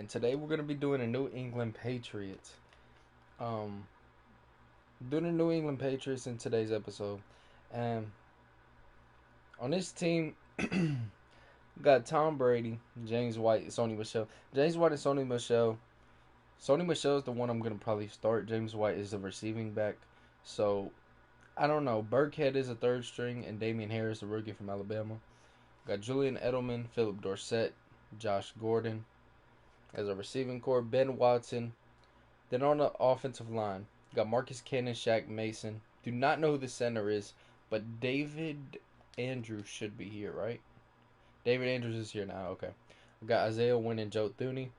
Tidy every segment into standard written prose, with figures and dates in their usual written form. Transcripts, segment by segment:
and today we're gonna be doing a New England Patriots. Um, doing a New England Patriots in today's episode, and on this team, got Tom Brady, James White, Sony Michelle. James White and Sony Michelle. Sony Michelle is the one I'm gonna probably start. James White is the receiving back. So I don't know. Burkhead is a third string, and Damian Harris, a rookie from Alabama. Got Julian Edelman, Philip Dorsett, Josh Gordon as a receiving core. Ben Watson. Then on the offensive line, got Marcus Cannon, Shaq Mason. Do not know who the center is, but David Andrews should be here, right? David Andrews is here now. Okay. We got Isaiah Wynn and Joe Thuney.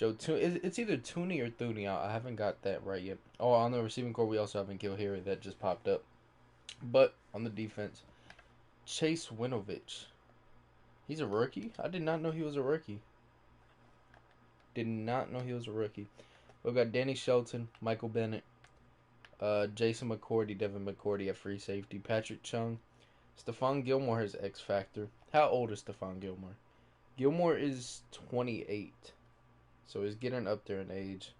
It's either Tooney or Thuney. I haven't got that right yet. Oh, on the receiving core, we also have N'Keal Harry that just popped up. But on the defense, Chase Winovich. He's a rookie? I did not know he was a rookie. Did not know he was a rookie. We've got Danny Shelton, Michael Bennett, Jason McCourty, Devin McCourty at free safety, Patrick Chung, Stephon Gilmore has X Factor. How old is Stephon Gilmore? Gilmore is 28, so he's getting up there in age.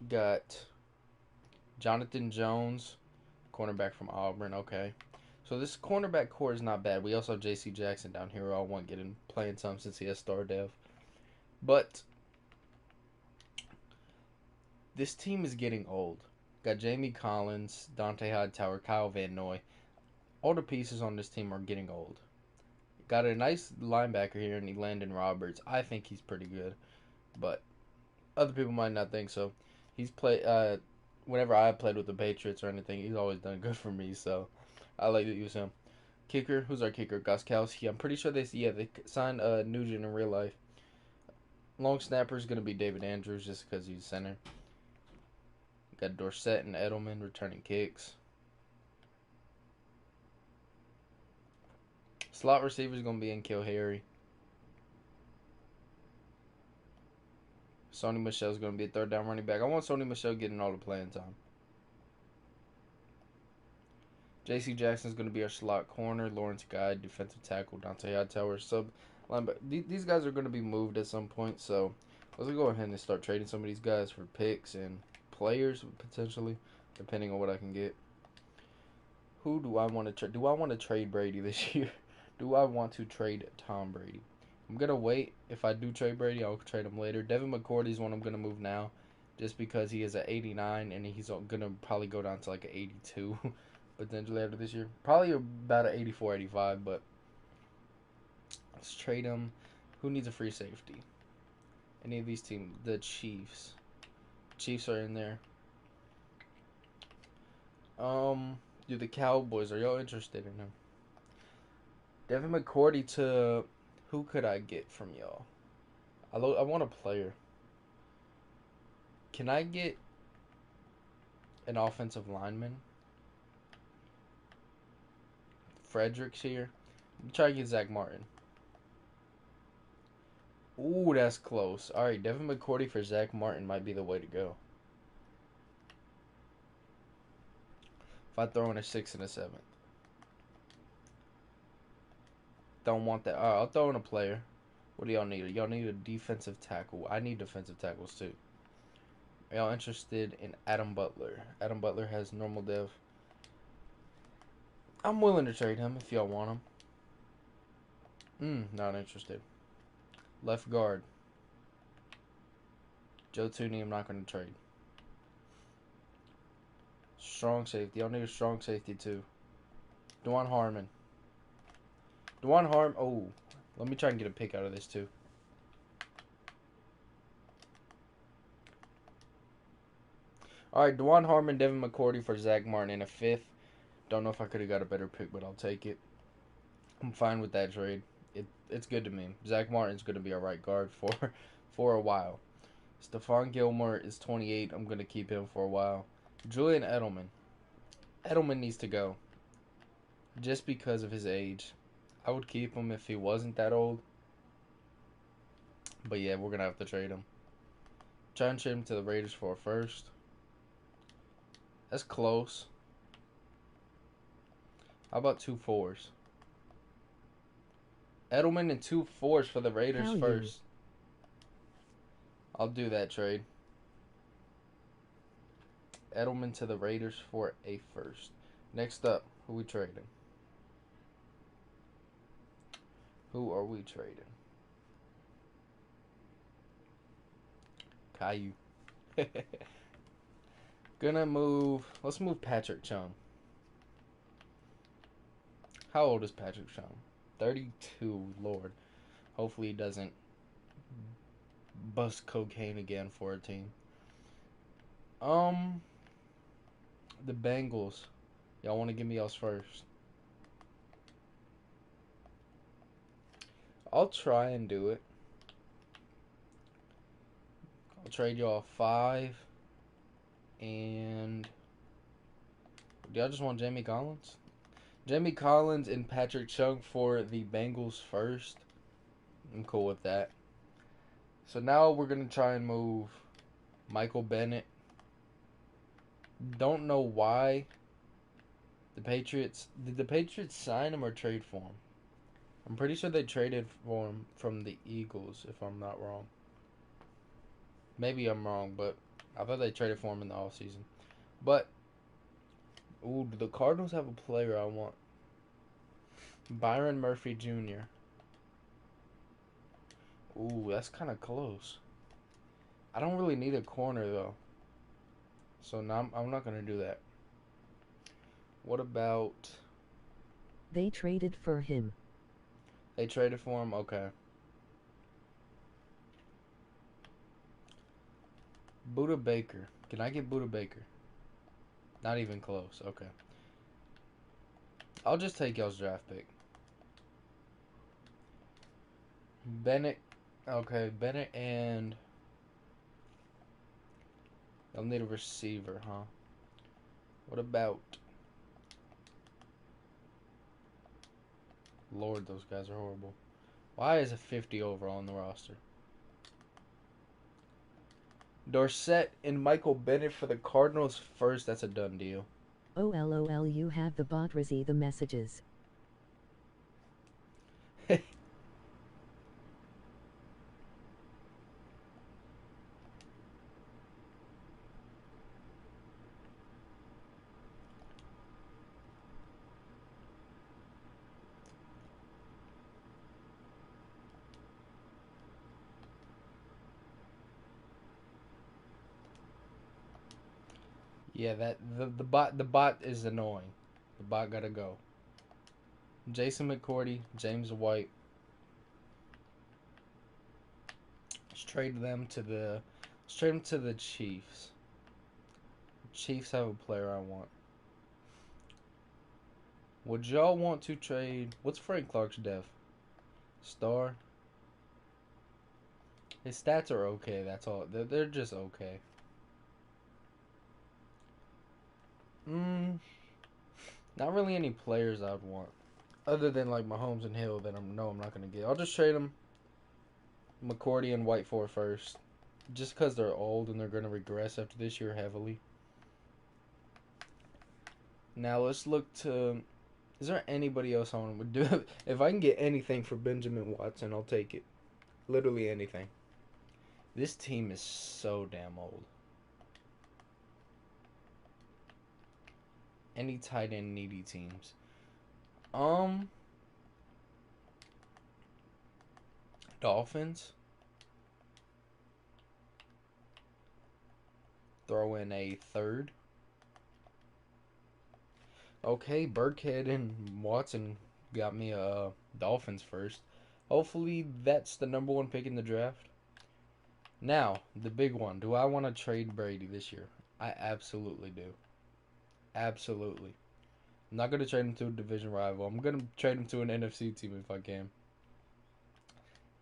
Got Jonathan Jones, cornerback from Auburn. Okay, so this cornerback core is not bad. We also have J.C. Jackson down here. I want getting playing some since he has star dev, but this team is getting old. Got Jamie Collins, Dante Hightower, Kyle Van Noy. All the pieces on this team are getting old. Got a nice linebacker here in Landon Roberts. I think he's pretty good, but other people might not think so. He's played. Whenever I played with the Patriots or anything, he's always done good for me. So I like to use him. Kicker, who's our kicker? Goskowski. I'm pretty sure they signed Nugent in real life. Long snapper is gonna be David Andrews just because he's center. Got Dorsett and Edelman returning kicks. Slot receiver is going to be N'Keal Harry. Sony Michelle is going to be a third down running back. I want Sony Michelle getting all the playing time. J.C. Jackson is going to be our slot corner. Lawrence Guy, defensive tackle. Dante Hightower, sub linebacker. These guys are going to be moved at some point, so let's go ahead and start trading some of these guys for picks and players, potentially, depending on what I can get. Who do I want to trade? Do I want to trade Brady this year? Do I want to trade Tom Brady? I'm going to wait. If I do trade Brady, I'll trade him later. Devin McCourty is one I'm going to move now just because he is at 89 and he's going to probably go down to like an 82 potentially after this year. Probably about an 84, 85, but let's trade him. Who needs a free safety? Any of these teams? The Chiefs. Chiefs are in there. Do the Cowboys, are y'all interested in him? Devin McCourty to who could I get from y'all? I want a player. Can I get an offensive lineman? Fredericks here. I'm trying to get Zach Martin. Ooh, that's close. Alright, Devin McCourty for Zach Martin might be the way to go. If I throw in a 6th and a 7th. Don't want that. Alright, I'll throw in a player. What do y'all need? Y'all need a defensive tackle. I need defensive tackles too. Are y'all interested in Adam Butler? Adam Butler has normal dev. I'm willing to trade him if y'all want him. Not interested. Left guard. Joe Tooney, I'm not going to trade. Strong safety. Y'all need a strong safety too. Dwan Harmon. Oh, let me try and get a pick out of this too. Alright, Dwan Harmon, Devin McCourty for Zach Martin in a 5th. Don't know if I could have got a better pick, but I'll take it. I'm fine with that trade. It's good to me. Zach Martin's going to be our right guard for a while. Stephon Gilmore is 28. I'm going to keep him for a while. Julian Edelman. Edelman needs to go. Just because of his age. I would keep him if he wasn't that old. But yeah, we're going to have to trade him. Try and trade him to the Raiders for a first. That's close. How about 2 4s? Edelman and 2 4s for the Raiders Value. first. I'll do that trade. Edelman to the Raiders for a first. Next up, who we trading? Who are we trading? Caillou. Gonna move. Let's move Patrick Chung. How old is Patrick Chung? 32. Lord. Hopefully he doesn't bust cocaine again for a team. The Bengals. Y'all want to give me y'all's first? I'll try and do it. I'll trade y'all 5. And do y'all just want Jamie Collins? Jamie Collins and Patrick Chung for the Bengals first. I'm cool with that. So now we're going to try and move Michael Bennett. Don't know why the Patriots... Did the Patriots sign him or trade for him? I'm pretty sure they traded for him from the Eagles, if I'm not wrong. Maybe I'm wrong, but I thought they traded for him in the offseason. But, ooh, do the Cardinals have a player I want? Byron Murphy Jr. Ooh, that's kind of close. I don't really need a corner, though. So now I'm not going to do that. What about... They traded for him. They traded for him? Okay. Buda Baker. Can I get Buda Baker? Not even close. Okay. I'll just take y'all's draft pick. Bennett. Okay, Bennett and... Y'all need a receiver, huh? What about... Lord, those guys are horrible. Why is a 50 overall on the roster? Dorsett and Michael Bennett for the Cardinals first. That's a done deal. Oh lol, you have the bot receive the messages. Yeah, that the bot is annoying. The bot gotta go. Jason McCourty, James White. Let's trade them to the Chiefs. Chiefs have a player I want. Would y'all want to trade? What's Frank Clark's def? Star. His stats are okay. That's all. They're just okay. Not really any players I'd want, other than like Mahomes and Hill that I'm not gonna get. I'll just trade them McCourty and White for first, just because they're old and they're gonna regress after this year heavily. Now let's look to. Is there anybody else I want to do? If I can get anything for Benjamin Watson, I'll take it. Literally anything. This team is so damn old. Any tight end needy teams. Dolphins. Throw in a third. Okay, Burkhead and Watson got me a Dolphins first. Hopefully that's the number 1 pick in the draft. Now, the big one. Do I want to trade Brady this year? I absolutely do. Absolutely. I'm not going to trade him to a division rival. I'm going to trade him to an NFC team if I can.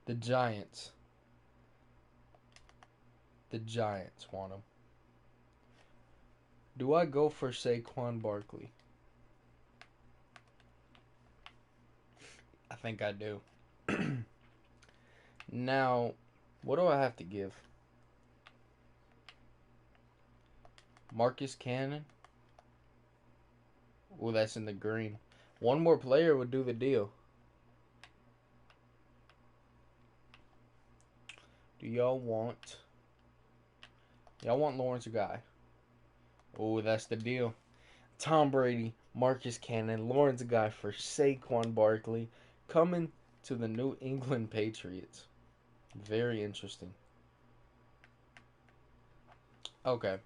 The Giants. The Giants want him. Do I go for Saquon Barkley? I think I do. Now, what do I have to give? Marcus Cannon? Oh, that's in the green. One more player would do the deal. Do y'all want... Y'all want Lawrence or Guy? Oh, that's the deal. Tom Brady, Marcus Cannon, Lawrence Guy for Saquon Barkley coming to the New England Patriots. Very interesting. Okay.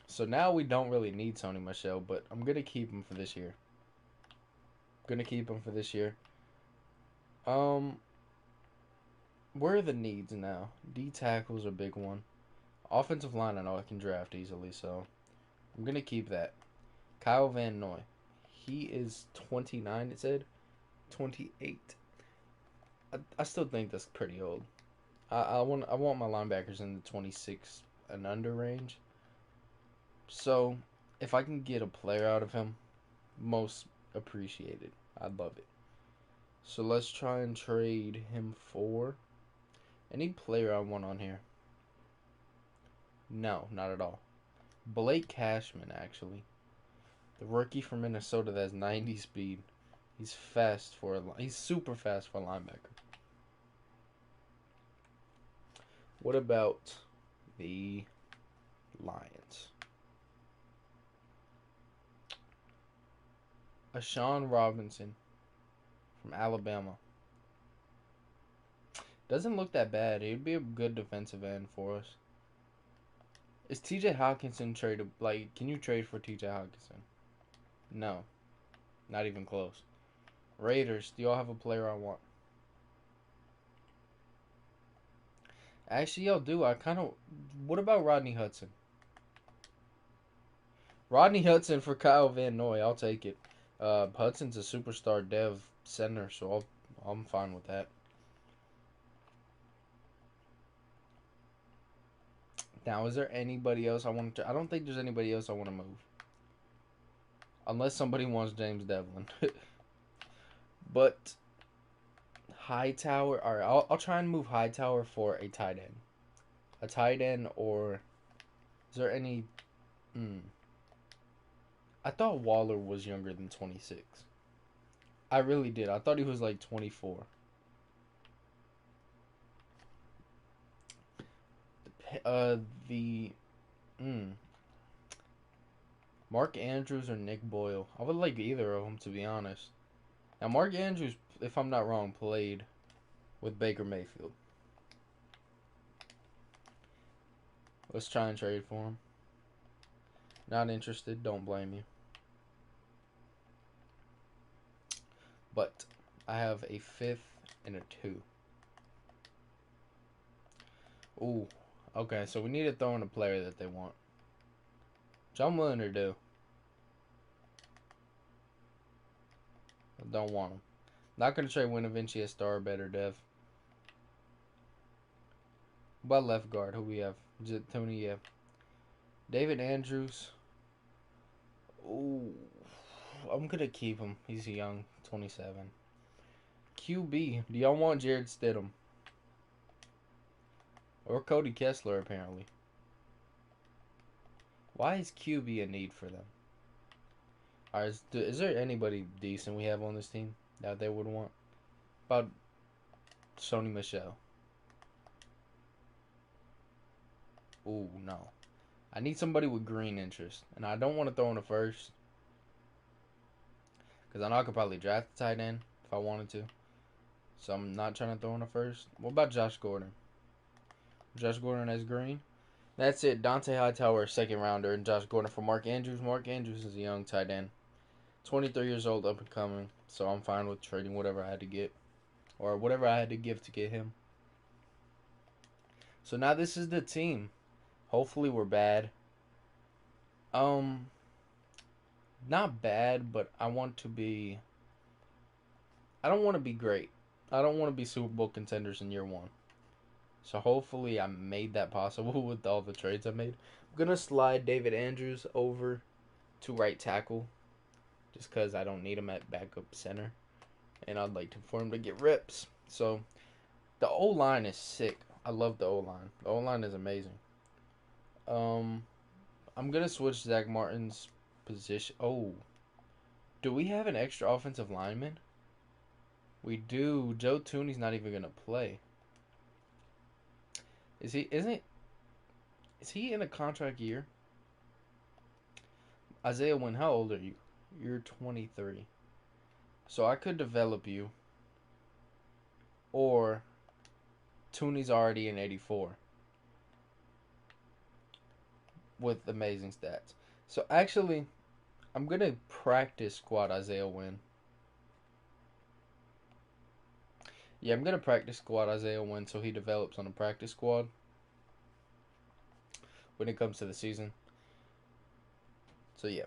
So now we don't really need Sony Michel, but I'm going to keep him for this year. Um, where are the needs now? D tackle's a big one. Offensive line, I know I can draft easily, so I'm going to keep that. Kyle Van Noy. He is 29, it said. 28. I still think that's pretty old. I want my linebackers in the 26 and under range. So if I can get a player out of him, most appreciated. I'd love it. So let's try and trade him for any player I want on here. No, not at all. Blake Cashman, actually. The rookie from Minnesota that has 90 speed. He's super fast for a linebacker. What about the Lions? Ashawn Robinson from Alabama. Doesn't look that bad. He'd be a good defensive end for us. Is TJ Hawkinson tradable? Like, can you trade for TJ Hawkinson? No. Not even close. Raiders, do y'all have a player I want? Actually, y'all do. What about Rodney Hudson? Rodney Hudson for Kyle Van Noy. I'll take it. Hudson's a superstar dev center, so I'm fine with that. Now, is there anybody else I want to... I don't think there's anybody else I want to move. Unless somebody wants James Devlin. But Hightower... Alright, I'll try and move Hightower for a tight end. A tight end or... Is there any... I thought Waller was younger than 26. I really did. I thought he was like 24. The Mark Andrews or Nick Boyle. I would like either of them, to be honest. Now, Mark Andrews, if I'm not wrong, played with Baker Mayfield. Let's try and trade for him. Not interested. Don't blame you. But I have a 5th and a 2. Ooh. Okay, so we need to throw in a player that they want. Which I'm willing to do. I don't want him. Not going to trade Winovich, Star, better dev. But left guard, who we have? Is it Tony? Yeah. David Andrews. Ooh. I'm going to keep him. He's young. 27. QB. Do y'all want Jared Stidham? Or Cody Kessler, apparently. Why is QB a need for them? Alright, is there anybody decent we have on this team that they would want? About Sony Michel. Ooh, no. I need somebody with green interest. And I don't want to throw in a first. Because I know I could probably draft a tight end if I wanted to. So I'm not trying to throw in a first. What about Josh Gordon? Josh Gordon as green. That's it. Dante Hightower, 2nd rounder, and Josh Gordon for Mark Andrews. Mark Andrews is a young tight end. 23 years old, up and coming. So I'm fine with trading whatever I had to get. Or whatever I had to give to get him. So now this is the team. Hopefully we're bad. Not bad, but I don't want to be great. I don't want to be Super Bowl contenders in year 1. So hopefully I made that possible with all the trades I made. I'm going to slide David Andrews over to right tackle. Just because I don't need him at backup center. And I'd like for him to get reps. So the O-line is sick. I love the O-line. The O-line is amazing. I'm going to switch Zach Martin's position. Oh. Do we have an extra offensive lineman? We do. Joe Tooney's not even going to play. Is he? Isn't? Is he in a contract year? Isaiah Wynn, how old are you? You're 23. So I could develop you, or Tooney's already in 84 with amazing stats. So actually, I'm gonna practice squad Isaiah Wynn. Yeah, I'm gonna practice squad Isaiah Wynn so he develops on a practice squad when it comes to the season. So yeah.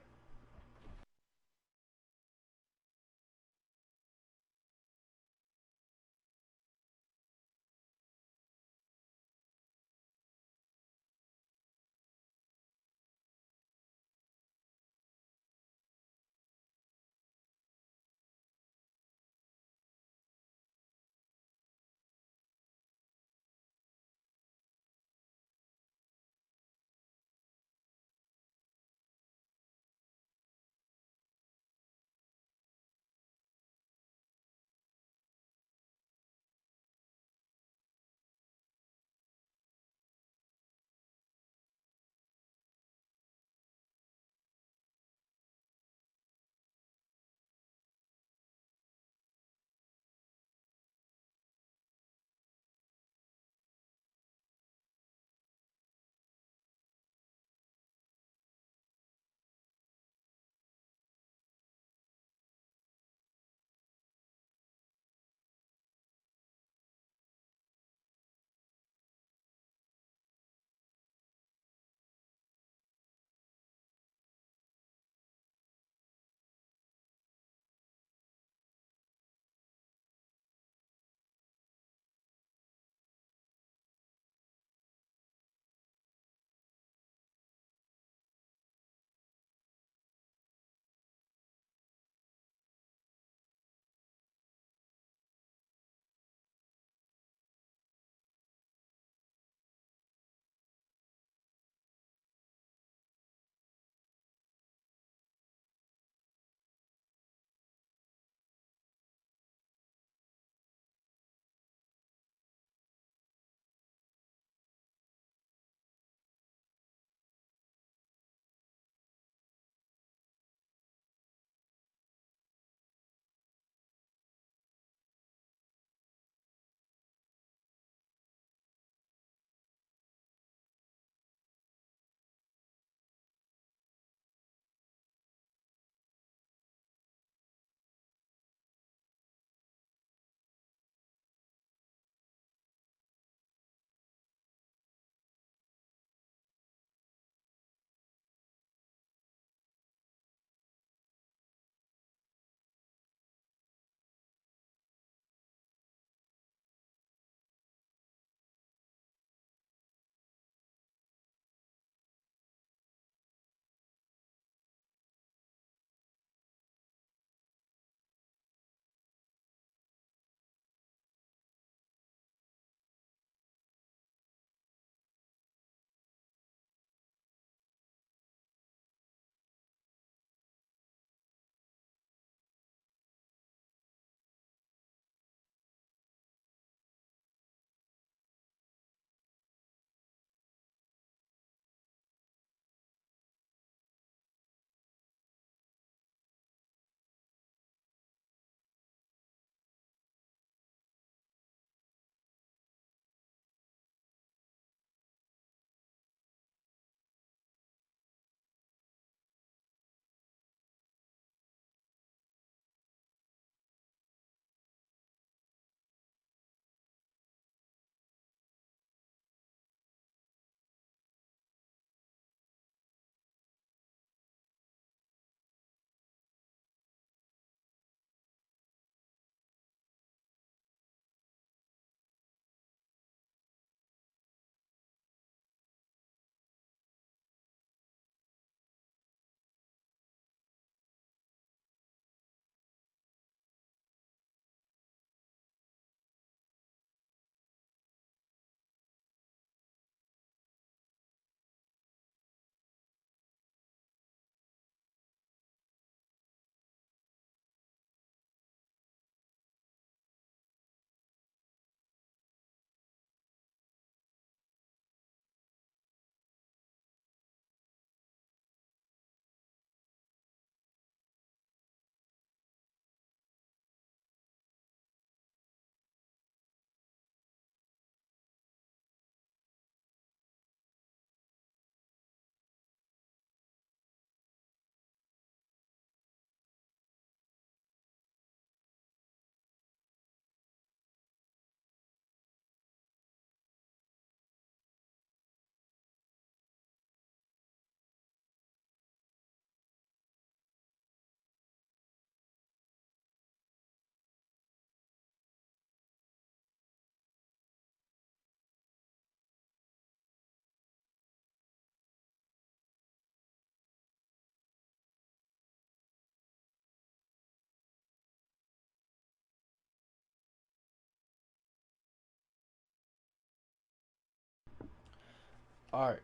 All right.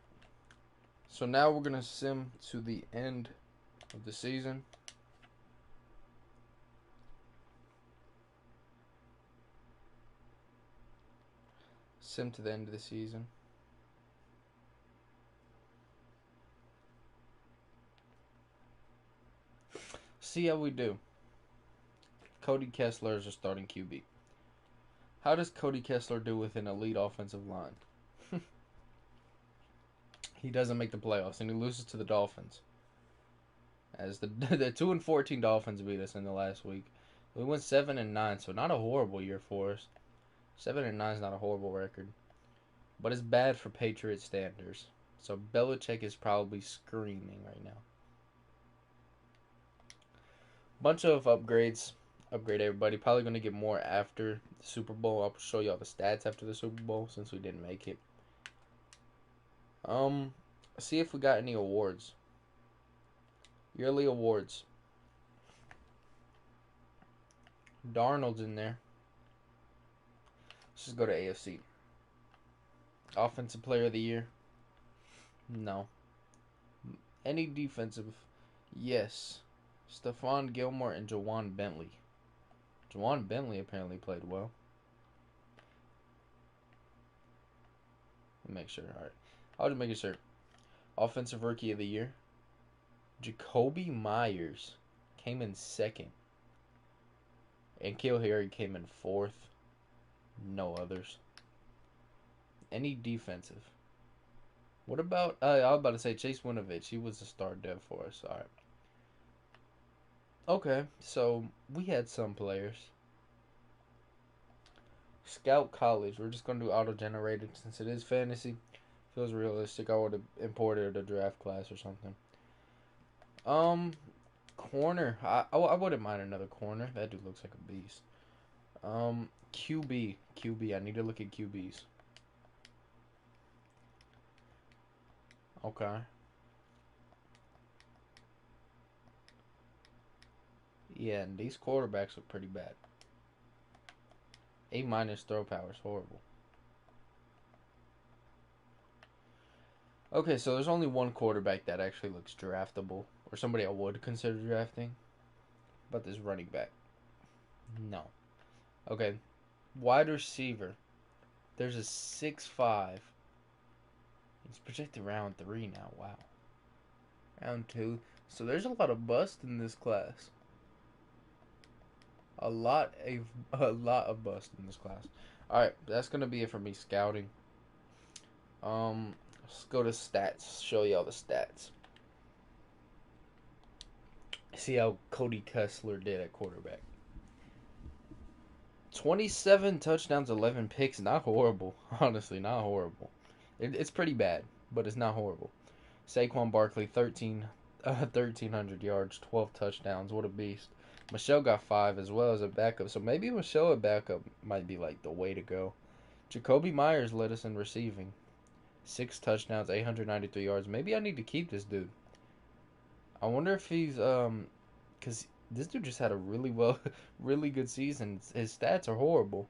So now we're gonna sim to the end of the season. Sim to the end of the season. See how we do. Cody Kessler is a starting QB. How does Cody Kessler do with an elite offensive line? He doesn't make the playoffs and he loses to the Dolphins. As the 2-14 Dolphins beat us in the last week. We went 7-9, so not a horrible year for us. 7-9 is not a horrible record, but it's bad for Patriot standards. So Belichick is probably screaming right now. Bunch of upgrades. Upgrade everybody. Probably going to get more after the Super Bowl. I'll show you all the stats after the Super Bowl since we didn't make it. See if we got any awards. Yearly awards. Darnold's in there. Let's just go to AFC. Offensive Player of the Year? No. Any defensive? Yes. Stephon Gilmore and Jawan Bentley. Jawan Bentley apparently played well. Let me make sure. Alright. I'll just make sure. Offensive Rookie of the Year? Jacoby Myers came in second. And Kill Harry came in fourth. No others. Any defensive? What about, I was about to say Chase Winovich. He was a star dev for us. Alright. Okay, so we had some players. Scout College. We're just going to do auto-generated since it is fantasy. Feels realistic. I would have imported a draft class or something. Corner. I wouldn't mind another corner. That dude looks like a beast. QB. QB. I need to look at QBs. Okay. Yeah, and these quarterbacks look pretty bad. A- throw power is horrible. Okay, so there's only one quarterback that actually looks draftable, or somebody I would consider drafting. But this running back. No. Okay. Wide receiver. There's a 6'5". He's projected round 3 now. Wow. Round 2. So there's a lot of bust in this class. A lot of bust in this class. Alright, that's gonna be it for me scouting. Let's go to stats. Show you all the stats. See how Cody Kessler did at quarterback. 27 touchdowns, 11 picks. Not horrible. Honestly, not horrible. It's pretty bad, but it's not horrible. Saquon Barkley, 1,300 yards, 12 touchdowns. What a beast. Michelle got 5 as well as a backup. So maybe Michelle at backup might be like the way to go. Jacoby Myers led us in receiving. 6 touchdowns, 893 yards. Maybe I need to keep this dude. I wonder if he's because this dude just had a really good season. His stats are horrible.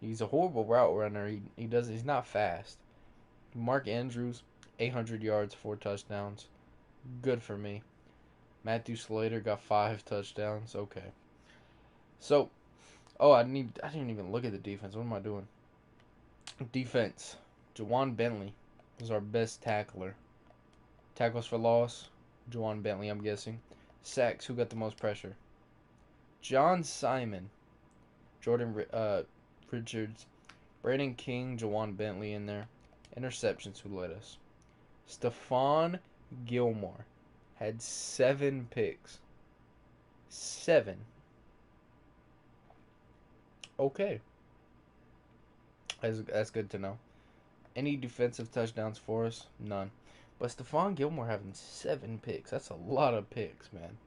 He's a horrible route runner. He's not fast. Mark Andrews, 800 yards, 4 touchdowns. Good for me. Matthew Slater got 5 touchdowns. Okay. So, I didn't even look at the defense. What am I doing? Defense. Jawan Bentley was our best tackler. Tackles for loss. Jawan Bentley, I'm guessing. Sacks. Who got the most pressure? John Simon. Jordan Richards. Brandon King. Jawan Bentley in there. Interceptions. Who led us? Stephon Gilmore had 7 picks. 7. Okay. That's good to know. Any defensive touchdowns for us? None. But Stephon Gilmore having 7 picks. That's a lot of picks, man.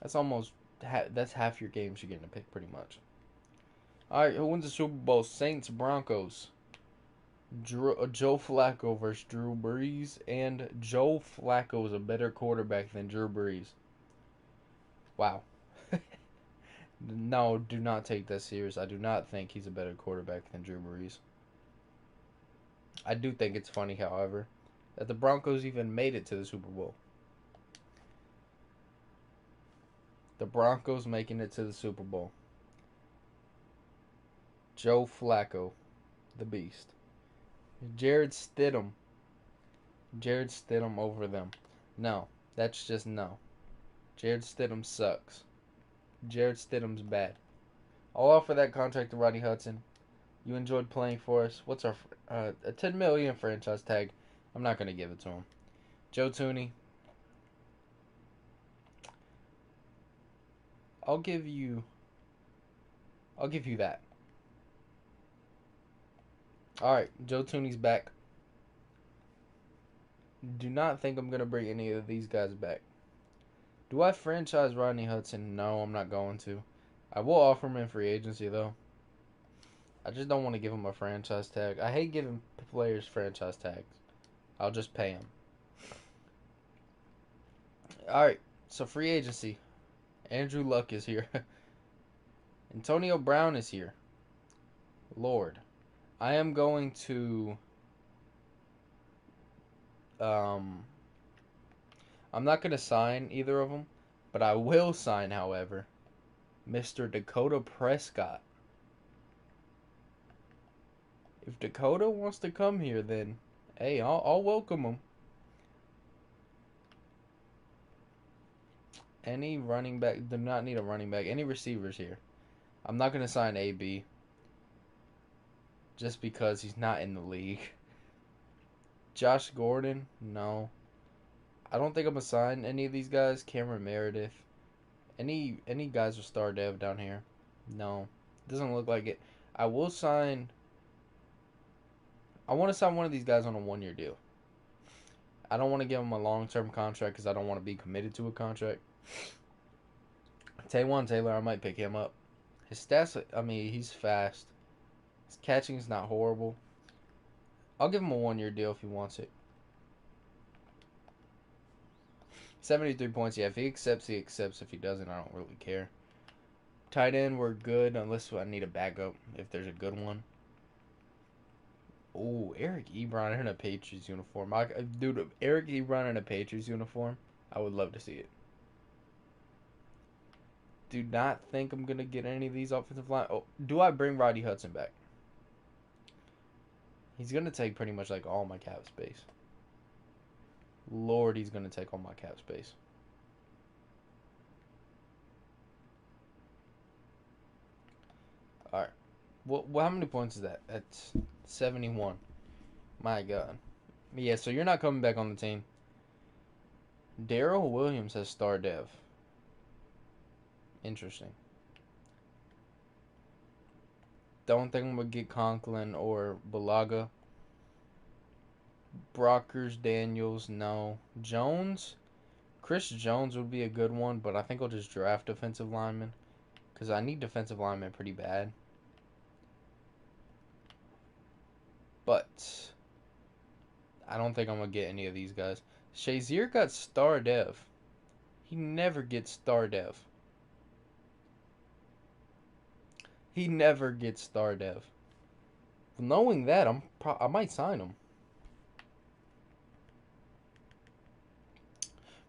That's almost that's half your games you're getting a pick, pretty much. All right, who wins the Super Bowl? Saints, Broncos. Joe Flacco versus Drew Brees, and Joe Flacco is a better quarterback than Drew Brees. Wow. No, do not take that serious. I do not think he's a better quarterback than Drew Brees. I do think it's funny, however, that the Broncos even made it to the Super Bowl. The Broncos making it to the Super Bowl. Joe Flacco, the beast. Jared Stidham. Jared Stidham over them. No, that's just no. Jared Stidham sucks. Jared Stidham's bad. I'll offer that contract to Rodney Hudson. You enjoyed playing for us. What's our a 10 million franchise tag? I'm not gonna give it to him. Joe Tooney. I'll give you that. All right, Joe Tooney's back. Do not think I'm gonna bring any of these guys back. Do I franchise Rodney Hudson? No, I'm not going to. I will offer him in free agency though. I just don't want to give him a franchise tag. I hate giving players franchise tags. I'll just pay him. All right, so free agency. Andrew Luck is here. Antonio Brown is here. Lord, I am going to. I'm not going to sign either of them, but I will sign, however, Mr. Dakota Prescott. If Dakota wants to come here, then hey, I'll welcome him. Any running back, do not need a running back. Any receivers here. I'm not going to sign AB just because he's not in the league. Josh Gordon, no. I don't think I'm going to sign any of these guys. Cameron Meredith. Any guys with star dev down here? No. Doesn't look like it. I will sign. I want to sign one of these guys on a 1-year deal. I don't want to give him a long-term contract because I don't want to be committed to a contract. Taywan Taylor, I might pick him up. His stats, I mean, he's fast. His catching is not horrible. I'll give him a 1-year deal if he wants it. 73 points, yeah. If he accepts, he accepts. If he doesn't, I don't really care. Tight end, we're good unless I need a backup if there's a good one. Oh, Eric Ebron in a Patriots uniform. Dude, Eric Ebron in a Patriots uniform, I would love to see it. Do not think I'm going to get any of these offensive line. Oh, do I bring Rodney Hudson back? He's going to take pretty much like all my cap space. Lord, he's going to take all my cap space. All right. Well, how many points is that? That's 71. My God. Yeah, so you're not coming back on the team. Darrell Williams has star dev. Interesting. Don't think I'm going to get Conklin or Balaga. Brockers, Daniels, no. Jones? Chris Jones would be a good one, but I think I'll just draft defensive lineman. Because I need defensive linemen pretty bad. But I don't think I'm going to get any of these guys. Shazier got star dev. He never gets star dev. He never gets star dev. Knowing that, I might sign him.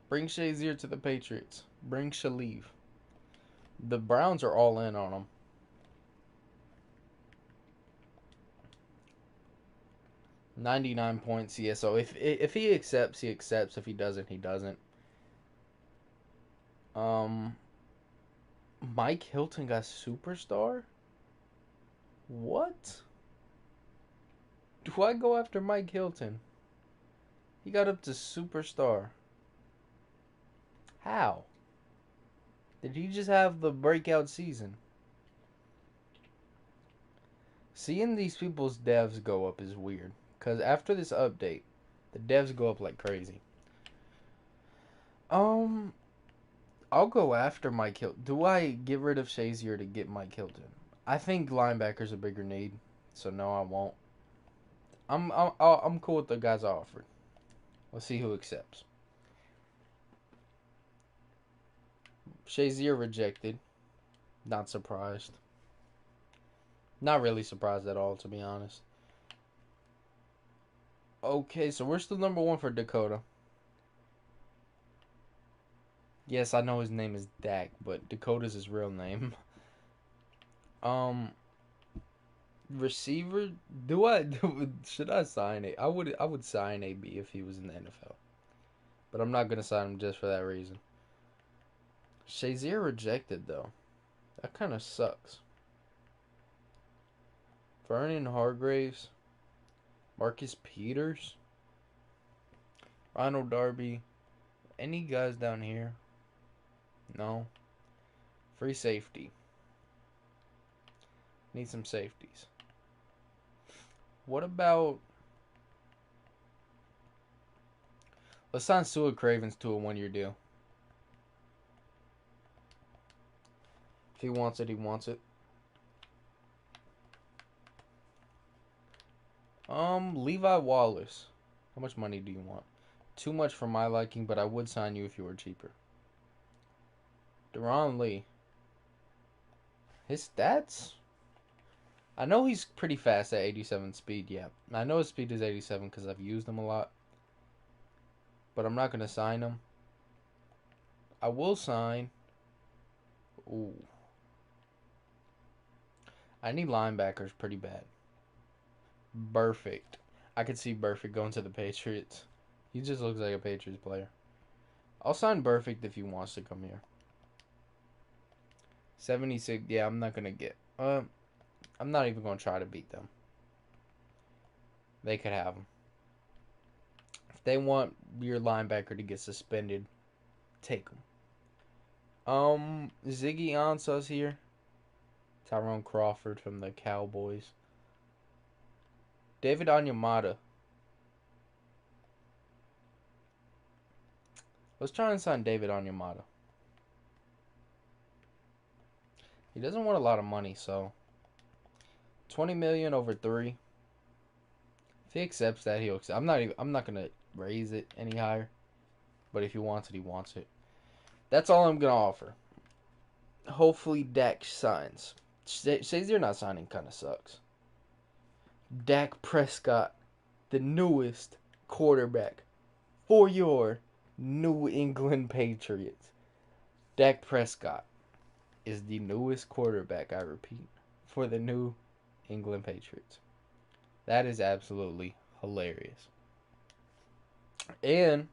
Bring Shazier to the Patriots. Bring Shaleeve. The Browns are all in on him. $99 points. Yeah, so if he accepts, he accepts. If he doesn't, he doesn't. Mike Hilton got superstar? What? Do I go after Mike Hilton? He got up to superstar. How? Did he just have the breakout season? Seeing these people's devs go up is weird. Because after this update, the devs go up like crazy. I'll go after Mike Hilton. Do I get rid of Shazier to get Mike Hilton? I think linebacker's a bigger need. So no, I won't. I'm cool with the guys I offered. Let's see who accepts. Shazier rejected. Not surprised. Not really surprised at all, to be honest. Okay, so we're still number one for Dakota. Yes, I know his name is Dak, but Dakota's his real name. Um, receiver. Should I sign it? I would sign AB if he was in the NFL, but I'm not gonna sign him just for that reason. Shazier rejected though. That kind of sucks. Vernon Hargraves, Marcus Peters, Ronald Darby. Any guys down here? No. Free safety. Need some safeties. What about? Let's sign Sua Cravens to a 1-year deal. If he wants it, he wants it. Levi Wallace. How much money do you want? Too much for my liking, but I would sign you if you were cheaper. Deron Lee. His stats? I know he's pretty fast at 87 speed, yeah. I know his speed is 87 because I've used him a lot. But I'm not going to sign him. I will sign. Ooh. I need linebackers pretty bad. Perfect. I could see Perfect going to the Patriots. He just looks like a Patriots player. I'll sign Perfect if he wants to come here. 76. Yeah, I'm not going to get. I'm not even going to try to beat them. They could have him. If they want your linebacker to get suspended, take him. Ziggy Ansah's here. Tyrone Crawford from the Cowboys. David Onyemata. Let's try and sign David Onyemata. He doesn't want a lot of money, so 20 million over 3. If he accepts that, he'll accept. I'm not gonna raise it any higher. But if he wants it, he wants it. That's all I'm gonna offer. Hopefully Dak signs. Shazier not signing kind of sucks. Dak Prescott, the newest quarterback for your New England Patriots. Dak Prescott is the newest quarterback, I repeat, for the New England Patriots. That is absolutely hilarious. And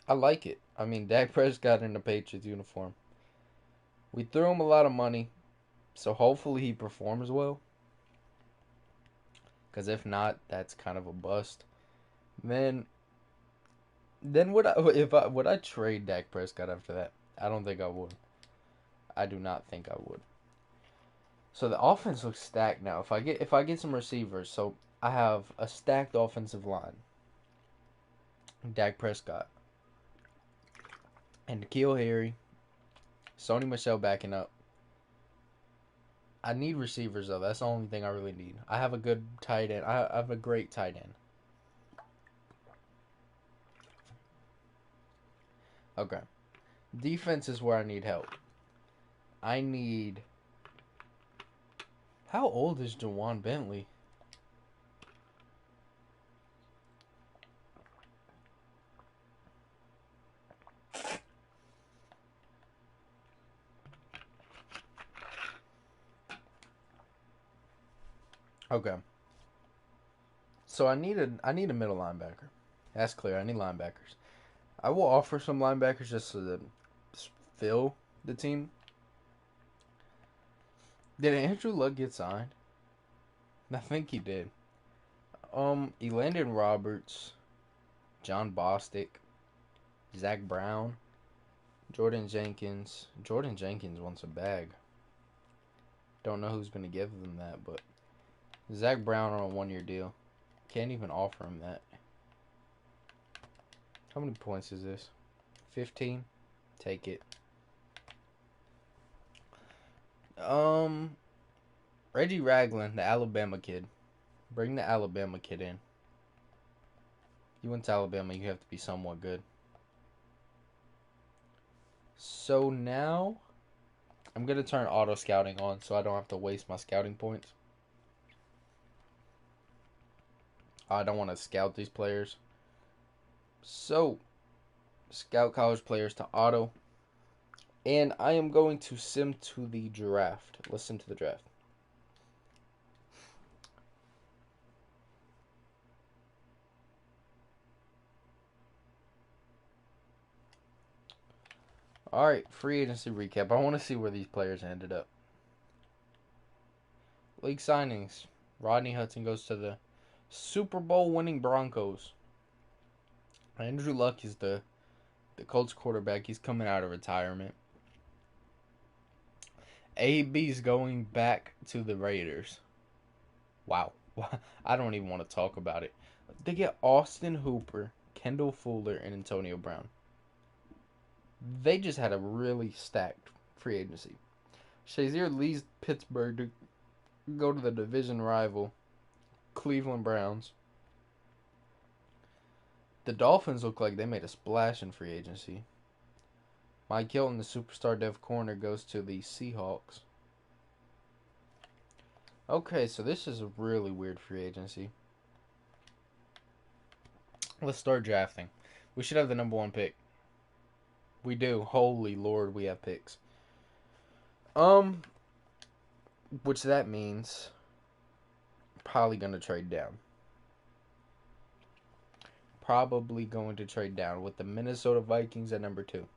I like it. I mean, Dak Prescott in the Patriots uniform. We threw him a lot of money, so hopefully he performs well. Because if not, that's kind of a bust. Then would I trade Dak Prescott after that? I don't think I would. I do not think I would. So the offense looks stacked now. If I get some receivers, so I have a stacked offensive line. Dak Prescott and N'Keal Harry, Sony Michel backing up. I need receivers though. That's the only thing I really need. I have a good tight end. I have a great tight end. Okay. Defense is where I need help. I need. How old is Jawan Bentley? Okay. So I need a middle linebacker. That's clear. I need linebackers. I will offer some linebackers just to fill the team. Did Andrew Luck get signed? I think he did. Elandon Roberts, John Bostic, Zach Brown, Jordan Jenkins. Jordan Jenkins wants a bag. Don't know who's gonna give them that, but Zach Brown on a 1-year deal. Can't even offer him that. How many points is this? 15? Take it. Reggie Ragland, the Alabama kid. Bring the Alabama kid in. You went to Alabama, you have to be somewhat good. So now, I'm going to turn auto scouting on so I don't have to waste my scouting points. I don't want to scout these players. So, scout college players to auto. And I am going to sim to the draft. Listen to the draft. Alright, free agency recap. I want to see where these players ended up. League signings. Rodney Hudson goes to the Super Bowl winning Broncos. Andrew Luck is the Colts quarterback. He's coming out of retirement. AB's going back to the Raiders. Wow. I don't even want to talk about it. They get Austin Hooper, Kendall Fuller, and Antonio Brown. They just had a really stacked free agency. Shazier leaves Pittsburgh to go to the division rival Cleveland Browns. The Dolphins look like they made a splash in free agency. Mike Hilton, the superstar dev corner, goes to the Seahawks. Okay, so this is a really weird free agency. Let's start drafting. We should have the number 1 pick. We do. Holy Lord, we have picks. Which that means probably going to trade down. Probably going to trade down with the Minnesota Vikings at number 2.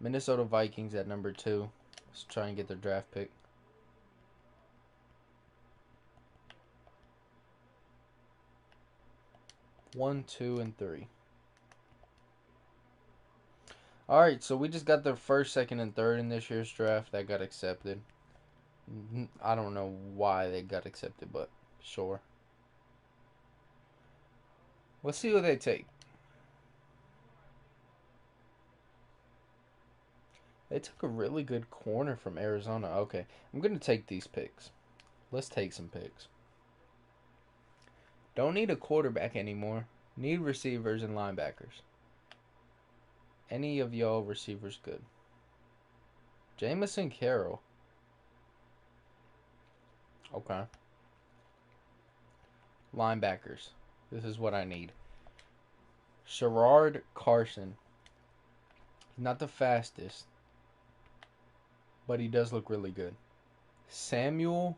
Minnesota Vikings at number 2. Let's try and get their draft pick. One, 2, and 3. Alright, so we just got the first, second, and third in this year's draft that got accepted. I don't know why they got accepted, but sure. Let's see who they take. They took a really good corner from Arizona. Okay, I'm going to take these picks. Let's take some picks. Don't need a quarterback anymore. Need receivers and linebackers. Any of y'all receivers good. Jamison Carroll. Okay. Linebackers. This is what I need. Sherrod Carson. He's not the fastest, but he does look really good. Samuel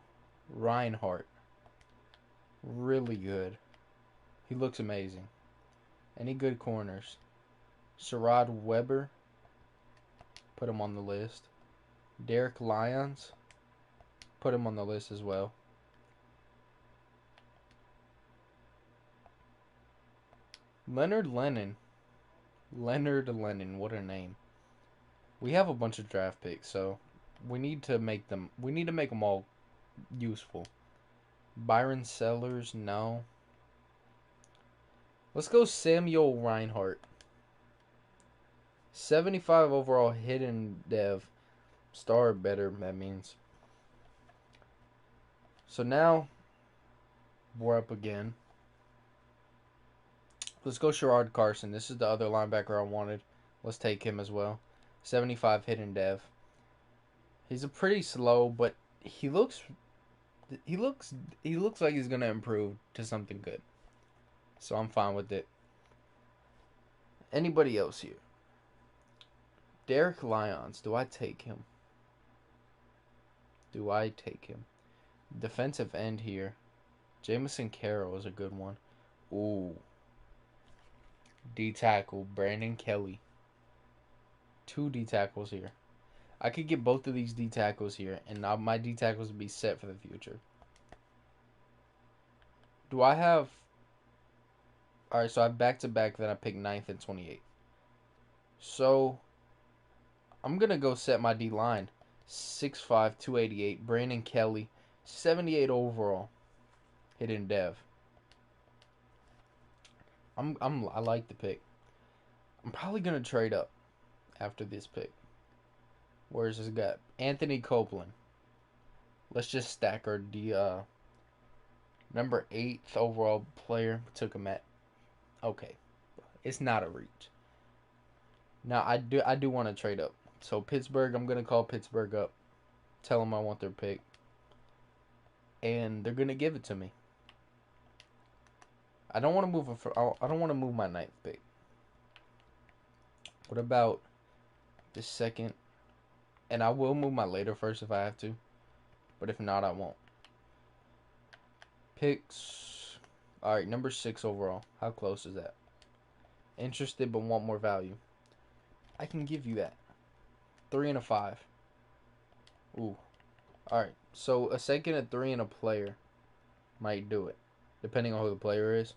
Reinhart. Really good. He looks amazing. Any good corners? Sherrod Weber. Put him on the list. Derek Lyons. Put him on the list as well. Leonard Lennon. What a name. We have a bunch of draft picks, so we need to make them all useful. Byron Sellers, no. Let's go Samuel Reinhart. 75 overall hidden dev. Star better, that means. So now we're up again. Let's go Sherrod Carson. This is the other linebacker I wanted. Let's take him as well. 75 hidden dev. He's a pretty slow, but he looks like he's gonna improve to something good. So I'm fine with it. Anybody else here? Derek Lyons. Do I take him? Defensive end here. Jamison Carroll is a good one. Ooh. D tackle Brandon Kelly. 2 D tackles here. I could get both of these D tackles here, and my D tackles would be set for the future. Do I have... Alright, so I have back-to-back, then I pick 9th and 28. So, I'm going to go set my D-line. 6'5", 288, Brandon Kelly, 78 overall, hidden dev. I like the pick. I'm probably going to trade up after this pick. Where's this guy? Anthony Copeland. Let's just stack our number 8th overall player. Took him at... Okay. It's not a reach. Now, I do want to trade up. So, Pittsburgh, I'm going to call Pittsburgh up. Tell them I want their pick. and they're gonna give it to me. I don't want to move I don't want to move my ninth pick. What about the second? And I will move my later first if I have to, but if not, I won't. Picks. All right, number 6 overall. How close is that? Interested but want more value. I can give you that. 3 and a 5. Ooh. All right. So a second, a 3, and a player might do it, depending on who the player is.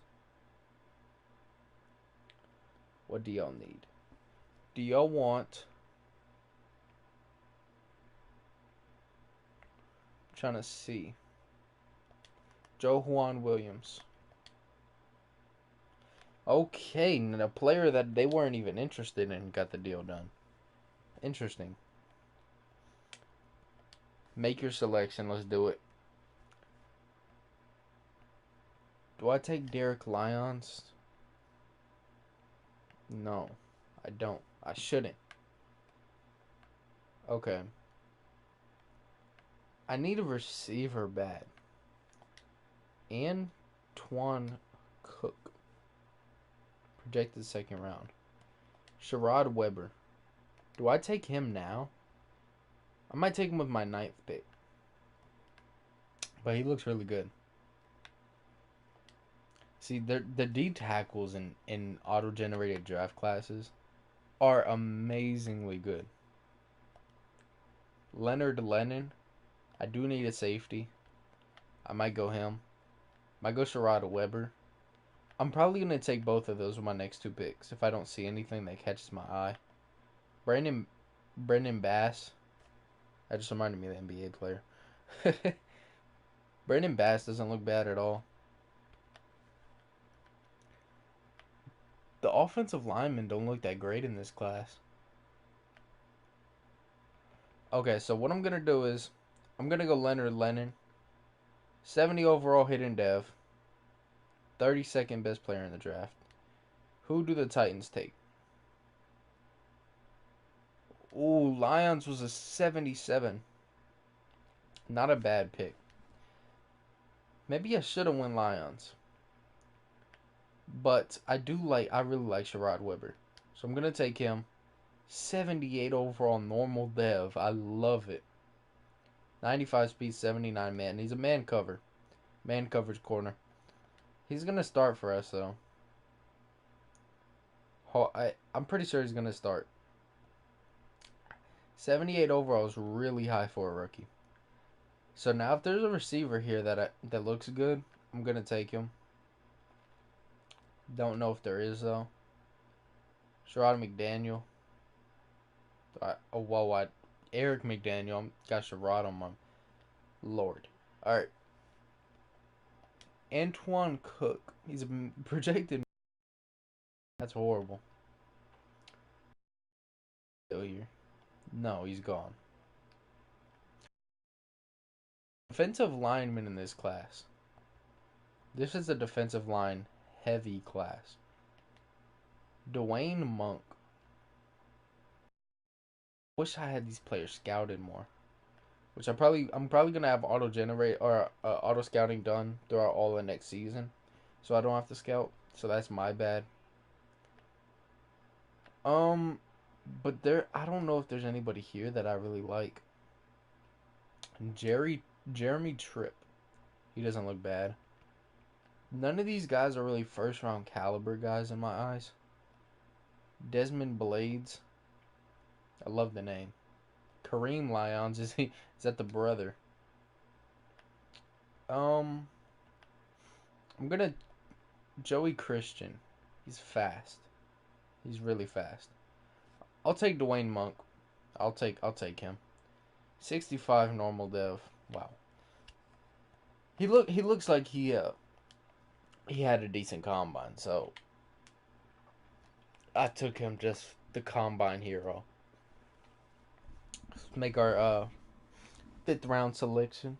What do y'all need? Do y'all want? I'm trying to see. Joe Juan Williams. Okay, and a player that they weren't even interested in got the deal done. Interesting. Make your selection. Let's do it. Do I take Derek Lyons? No, I don't. I shouldn't. Okay. I need a receiver bad. Antoine Cook. Projected second round. Sherrod Weber. Do I take him now? I might take him with my 9th pick. But he looks really good. See, the D tackles in auto-generated draft classes are amazingly good. Leonard Lennon. I do need a safety. I might go him. Might go Sherrod Weber. I'm probably going to take both of those with my next 2 picks if I don't see anything that catches my eye. Brendan Bass. That just reminded me of the NBA player. Brendan Bass doesn't look bad at all. The offensive linemen don't look that great in this class. Okay, so what I'm going to do is I'm going to go Leonard Lennon. 70 overall hidden dev. 32nd best player in the draft. Who do the Titans take? Ooh, Lions was a 77. Not a bad pick. Maybe I should have went Lions. But I really like Sherrod Weber. So I'm going to take him. 78 overall normal dev. I love it. 95 speed, 79 man. He's a man cover. Man coverage corner. He's going to start for us, though. I'm pretty sure he's going to start. 78 overall is really high for a rookie. So now if there's a receiver here that looks good, I'm going to take him. Don't know if there is, though. Sherrod McDaniel. Eric McDaniel. Got Sherrod on my Lord. All right. Antoine Cook. He's a projected. That's horrible. Still here. No, he's gone. Defensive lineman in this class. This is a defensive line heavy class. Dwayne Monk. Wish I had these players scouted more. Which I'm probably gonna have auto scouting done throughout all the next season, so I don't have to scout. So that's my bad. But I don't know if there's anybody here that I really like. Jeremy Tripp, he doesn't look bad. None of these guys are really first round caliber guys in my eyes. Desmond Blades, I love the name. Kareem Lyons, is that the brother? I'm gonna Joey Christian. He's fast. He's really fast. I'll take Dwayne Monk. I'll take him. 65 normal dev. Wow. He looks like he had a decent combine, so I took him just the combine hero. Let's make our 5th round selection.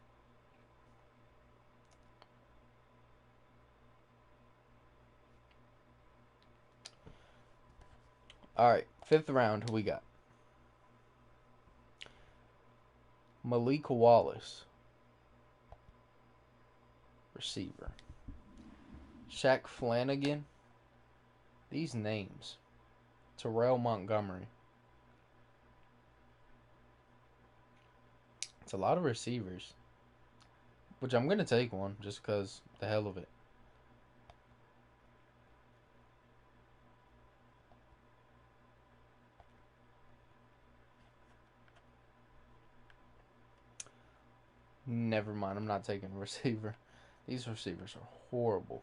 Alright, 5th round, who we got? Malik Wallace. Receiver. Shaq Flanagan. These names. Terrell Montgomery. It's a lot of receivers. Which I'm going to take one just because the hell of it. Never mind. I'm not taking a receiver. These receivers are horrible.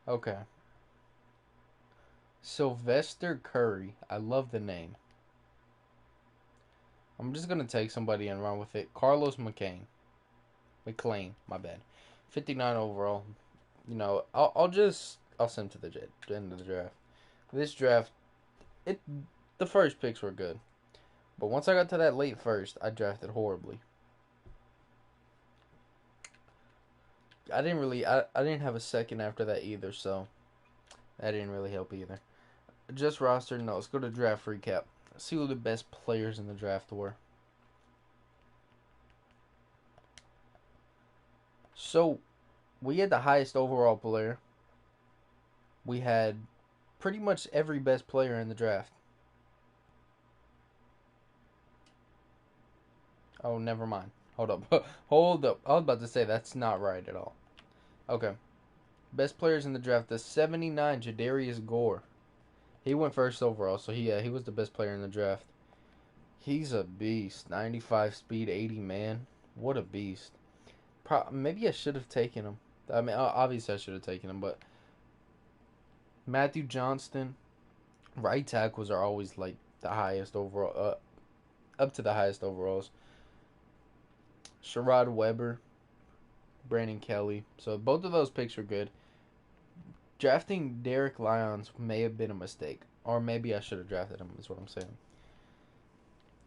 Okay. Sylvester Curry. I love the name. I'm just going to take somebody and run with it. Carlos McLean. My bad. 59 overall. You know, I'll send to the end of the draft. This draft, the first picks were good. But once I got to that late first, I drafted horribly. I didn't have a second after that either, so that didn't really help either. Just roster, no. Let's go to draft recap. Let's see who the best players in the draft were. So, we had the highest overall player. We had pretty much every best player in the draft. Oh, never mind. Hold up. Hold up. I was about to say that's not right at all. Okay. Best players in the draft. The 79, Jadarius Gore. He went first overall, so he was the best player in the draft. He's a beast. 95 speed, 80 man. What a beast. Maybe I should have taken him. I mean, obviously I should have taken him, but Matthew Johnston, right tackles are always like the highest overall, up to the highest overalls. Sherrod Weber, Brandon Kelly. So both of those picks were good. Drafting Derek Lyons may have been a mistake, or maybe I should have drafted him. Is what I'm saying.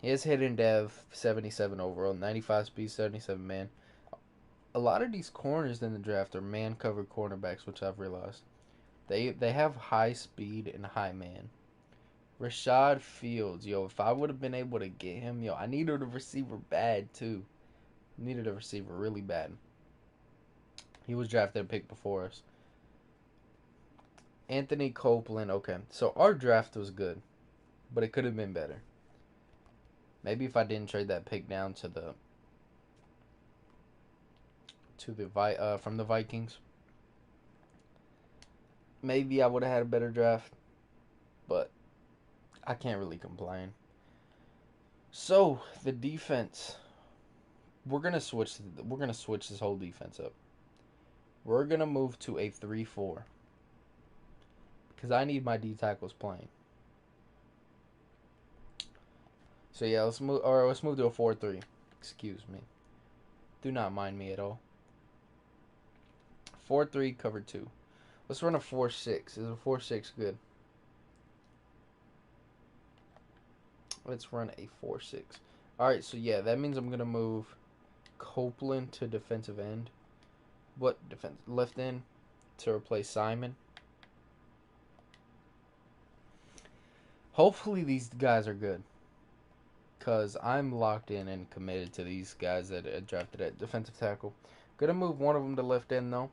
He has hidden dev 77 overall, 95 speed, 77 man. A lot of these corners in the draft are man covered cornerbacks, which I've realized. They have high speed and high man. Rashad Fields, yo, if I would have been able to get him, yo, I needed a receiver bad too. Needed a receiver really bad. He was drafted a pick before us. Anthony Copeland, okay. So our draft was good, but it could have been better. Maybe if I didn't trade that pick down to the from the Vikings, maybe I would have had a better draft, but I can't really complain. So the defense, we're gonna switch this whole defense up. We're gonna move to a 3-4 because I need my D tackles playing. So yeah, let's move to a 4-3. Excuse me. Do not mind me at all. 4-3 cover 2. Let's run a 4-6. Is a 4-6 good? Let's run a 4-6. Alright, so yeah, that means I'm gonna move Copeland to defensive end. What defense? Left end to replace Simon. Hopefully these guys are good, because I'm locked in and committed to these guys that I drafted at defensive tackle. Gonna move one of them to left end though.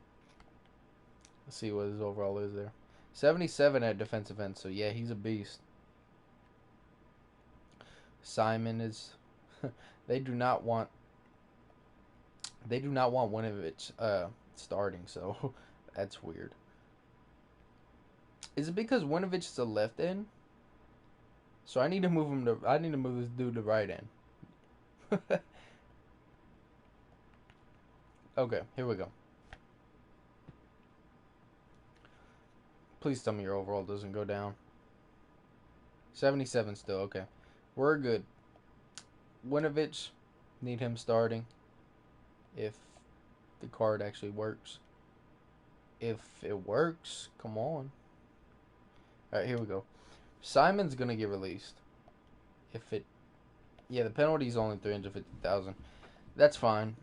Let's see what his overall is there. 77 at defensive end, so yeah, he's a beast. Simon is they do not want Winovich starting, so that's weird. Is it because Winovich is a left end? So I need to move this dude to right end. Okay, here we go. Please tell me your overall doesn't go down. 77 still, okay. We're good. Winovich, need him starting if the card actually works. If it works, come on. Alright, here we go. Simon's gonna get released. Yeah, the penalty is only 350,000. That's fine.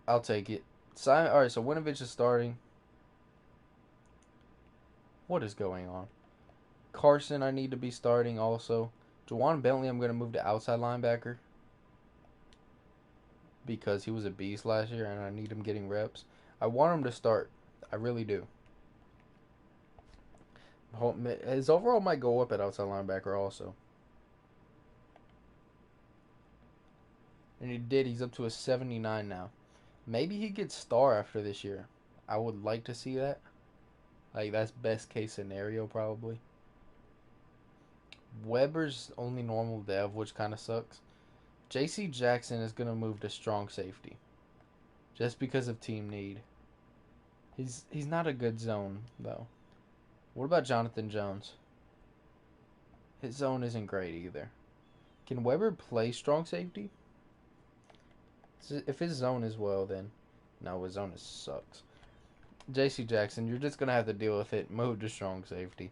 I'll take it. Alright, so Winovich is starting. What is going on? Carson, I need to be starting also. Juwan Bentley, I'm going to move to outside linebacker. because he was a beast last year and I need him getting reps. I want him to start. I really do. His overall might go up at outside linebacker also. And he did. He's up to a 79 now. Maybe he gets star after this year. I would like to see that. Like, that's best case scenario, probably. Weber's only normal dev, which kind of sucks. J.C. Jackson is going to move to strong safety. Just because of team need. He's not a good zone, though. What about Jonathan Jones? His zone isn't great either. Can Weber play strong safety? If his zone is well, then no, his zone sucks. J.C. Jackson, you're just gonna have to deal with it. Move to strong safety,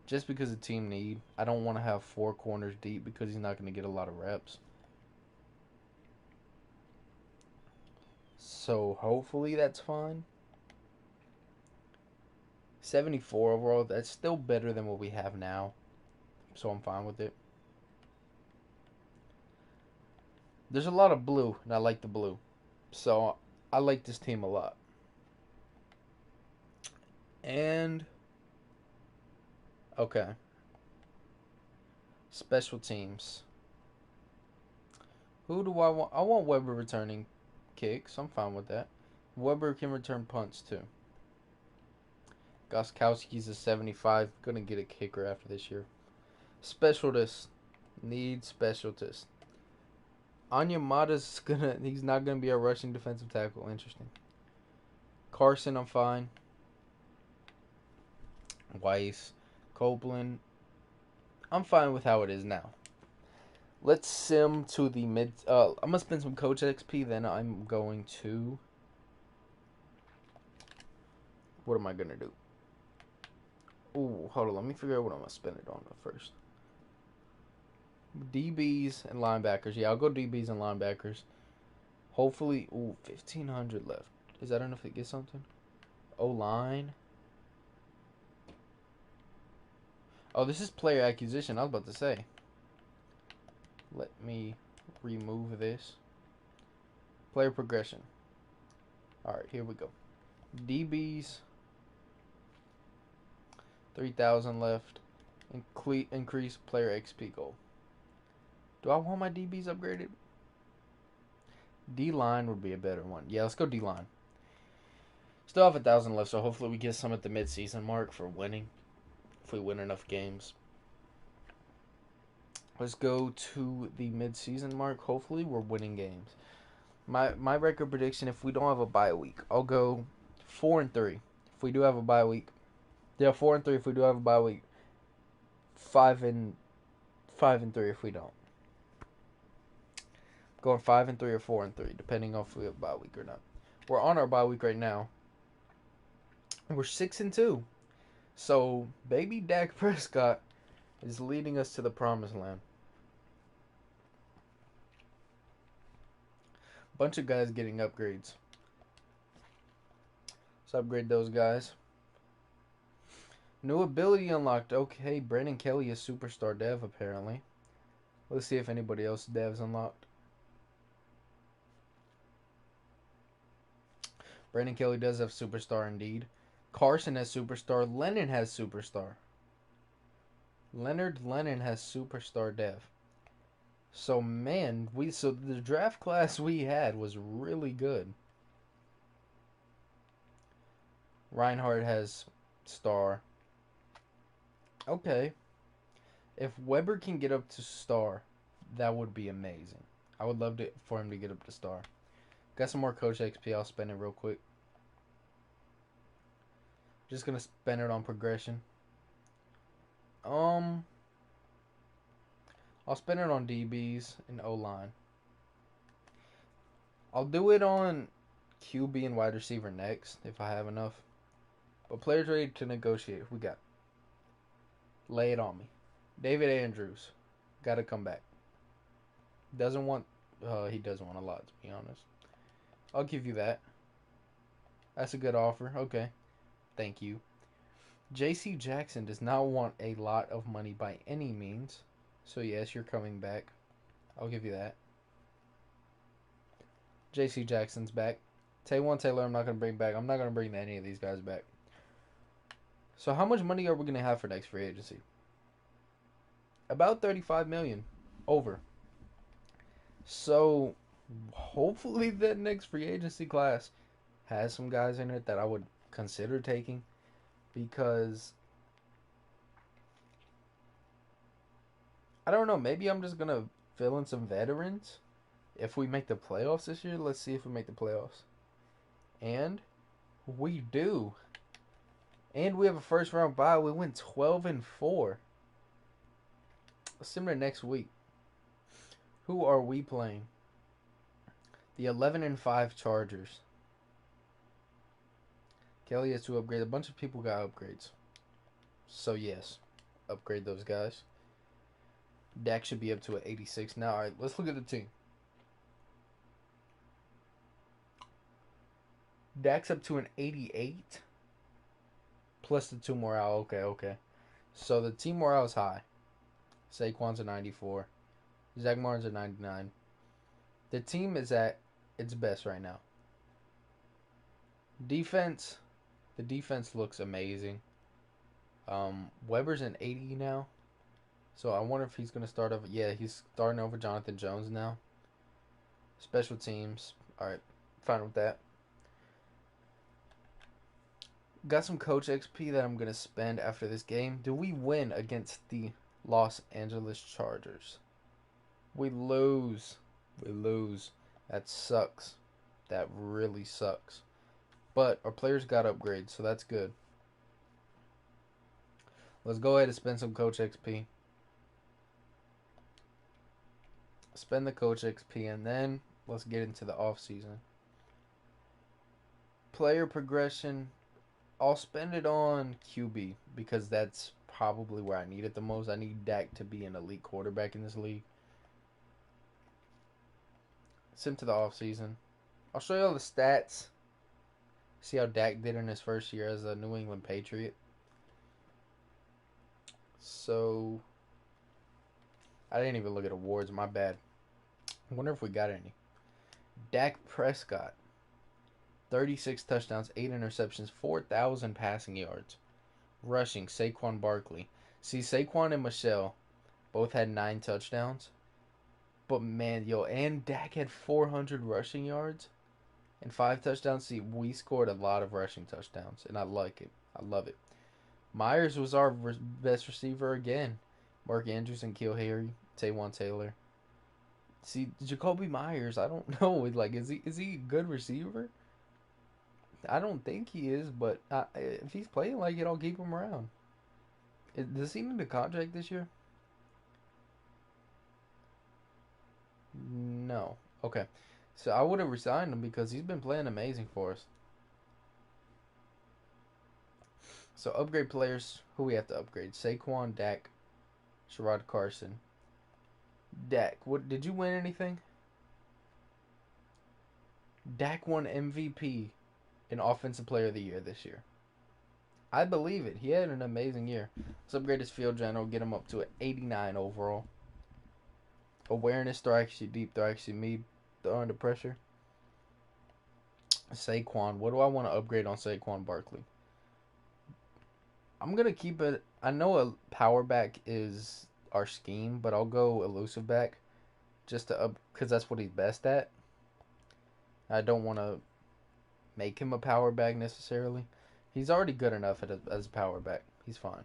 just because of team need. I don't want to have 4 corners deep because he's not gonna get a lot of reps. So hopefully that's fine. 74 overall. That's still better than what we have now, so I'm fine with it. There's a lot of blue, and I like the blue. So I like this team a lot. And okay. Special teams. Who do I want? I want Weber returning kicks. I'm fine with that. Weber can return punts too. Goskowski's a 75. Gonna get a kicker after this year. Specialist. Need specialist. Onyemata's he's not gonna be a rushing defensive tackle. Interesting. Carson, I'm fine. Weiss, Copeland, I'm fine with how it is now. Let's sim to the mid. I'm gonna spend some coach XP. Then I'm going to. What am I gonna do? Ooh, hold on. Let me figure out what I'm gonna spend it on first. DBs and linebackers. Yeah, I'll go DBs and linebackers. Hopefully, 1,500 left. Is that enough to get something? O-line. Oh, this is player acquisition. I was about to say. Let me remove this. Player progression. Alright, here we go. DBs. 3,000 left. Increase player XP goal. Do I want my DBs upgraded? D-line would be a better one. Yeah, let's go D-line. Still have 1,000 left, so hopefully we get some at the mid-season mark for winning. If we win enough games. Let's go to the mid-season mark. Hopefully we're winning games. My record prediction, if we don't have a bye week, I'll go 4-3. If we do have a bye week. Yeah, 4-3 if we do have a bye week. 5-3 if we don't. Going 5-3 or 4-3, depending on if we have a bye week or not. We're on our bye week right now. We're 6-2. So baby Dak Prescott is leading us to the promised land. Bunch of guys getting upgrades. Let's upgrade those guys. New ability unlocked. Okay, Brandon Kelly is superstar dev apparently. Let's see if anybody else devs unlocked. Brandon Kelly does have superstar indeed. Carson has superstar. Lennon has superstar. Leonard Lennon has superstar dev. So man, so the draft class we had was really good. Reinhardt has star. Okay. If Weber can get up to star, that would be amazing. I would love for him to get up to star. Got some more coach XP. I'll spend it real quick. Just gonna spend it on progression. I'll spend it on DBs and O-line. I'll do it on QB and wide receiver next if I have enough. But players ready to negotiate. We got. Lay it on me. David Andrews. Gotta come back. Doesn't want. He doesn't want a lot, to be honest. I'll give you that. That's a good offer. Okay. Thank you. J.C. Jackson does not want a lot of money by any means. So yes, you're coming back. I'll give you that. J.C. Jackson's back. Taywan Taylor, I'm not going to bring back. I'm not going to bring any of these guys back. So how much money are we going to have for next free agency? About 35 million. Over. So hopefully the next free agency class has some guys in it that I would consider taking, because I don't know, maybe I'm just gonna fill in some veterans if we make the playoffs this year. Let's see if we make the playoffs. And we do. And we have a first round bye. We went 12-4. Similar next week. Who are we playing? The 11-5 Chargers. Kelly has to upgrade. A bunch of people got upgrades. So yes, upgrade those guys. Dak should be up to an 86 now. All right, let's look at the team. Dak's up to an 88. Plus the 2 morale. Okay. So the team morale is high. Saquon's a 94. Zach Martin's a 99. The team is at its best right now. Defense. The defense looks amazing. Weber's an 80 now. So I wonder if he's going to start over. Yeah, he's starting over Jonathan Jones now. Special teams. All right, fine with that. Got some coach XP that I'm going to spend after this game. Do we win against the Los Angeles Chargers? We lose. That sucks. That really sucks. But our players got upgrades, so that's good. Let's go ahead and spend some coach XP. Spend the coach XP, and then let's get into the offseason. Player progression. I'll spend it on QB because that's probably where I need it the most. I need Dak to be an elite quarterback in this league. Sim to the offseason. I'll show you all the stats. See how Dak did in his first year as a New England Patriot. So, I didn't even look at awards. My bad. I wonder if we got any. Dak Prescott. 36 touchdowns, 8 interceptions, 4,000 passing yards. Rushing, Saquon Barkley. See, Saquon and Michelle both had 9 touchdowns. But man, and Dak had 400 rushing yards and 5 touchdowns. See, we scored a lot of rushing touchdowns, and I like it. I love it. Myers was our best receiver again. Mark Andrews and Kill Harry, Taywan Taylor. See, Jacoby Myers, I don't know. Like, is he a good receiver? I don't think he is, but if he's playing like it, I'll keep him around. Does he need a contract this year? No. Okay. So I would have resigned him because he's been playing amazing for us. So upgrade players. Who we have to upgrade? Saquon, Dak, Sherrod Carson. Dak, what did you win anything? Dak won MVP in Offensive Player of the Year this year. I believe it. He had an amazing year. Let's upgrade his field general, get him up to an 89 overall. Awareness, throw actually deep, throw actually mid, throw under pressure. Saquon, what do I want to upgrade on Saquon Barkley? I'm gonna keep it. I know a power back is our scheme, but I'll go elusive back just to up because that's what he's best at. I don't want to make him a power back necessarily. He's already good enough as a power back. He's fine.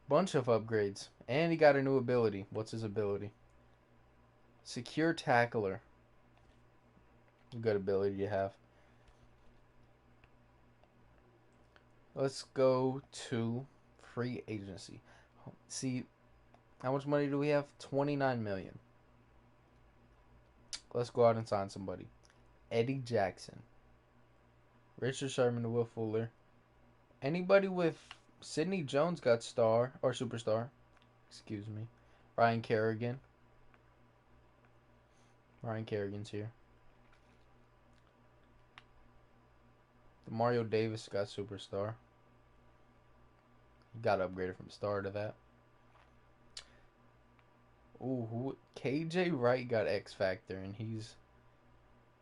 Bunch of upgrades, and he got a new ability. What's his ability? Secure tackler. Good ability to have. Let's go to free agency. See, how much money do we have? 29 million. Let's go out and sign somebody. Eddie Jackson. Richard Sherman to Will Fuller. Anybody with Sidney Jones got star or superstar. Excuse me. Ryan Kerrigan. Ryan Kerrigan's here. Mario Davis got superstar. He got upgraded from star to that. Ooh, KJ Wright got X Factor, and he's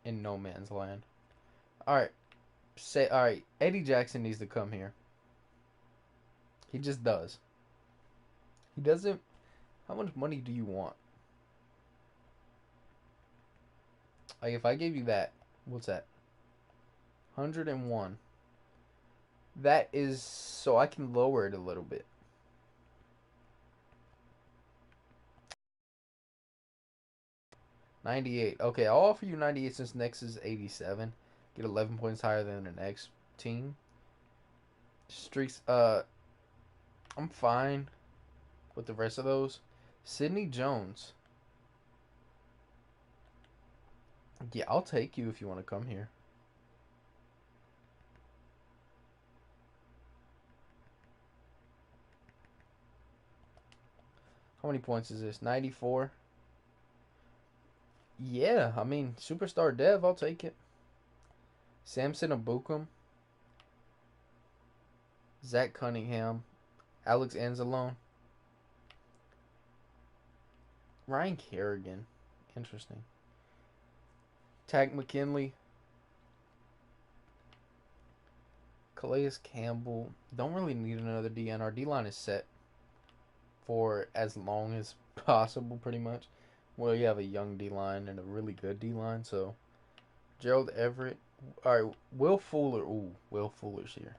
in no man's land. All right, all right. Eddie Jackson needs to come here. He just does. He doesn't. How much money do you want? Like if I gave you that, what's that? 101. That is so I can lower it a little bit. 98. Okay, I'll offer you 98 since next is 87. Get 11 points higher than the next team. Streaks. I'm fine with the rest of those. Sidney Jones. Yeah, I'll take you if you want to come here. How many points is this? 94. Yeah, I mean, superstar dev, I'll take it. Samson Abukum, Zach Cunningham, Alex Anzalone, Ryan Kerrigan. Interesting. Tag McKinley, Calais Campbell. Don't really need another DN. Our D line is set for as long as possible, pretty much. Well, you have a young D line and a really good D line, so Gerald Everett. All right, Will Fuller. Ooh, Will Fuller's here.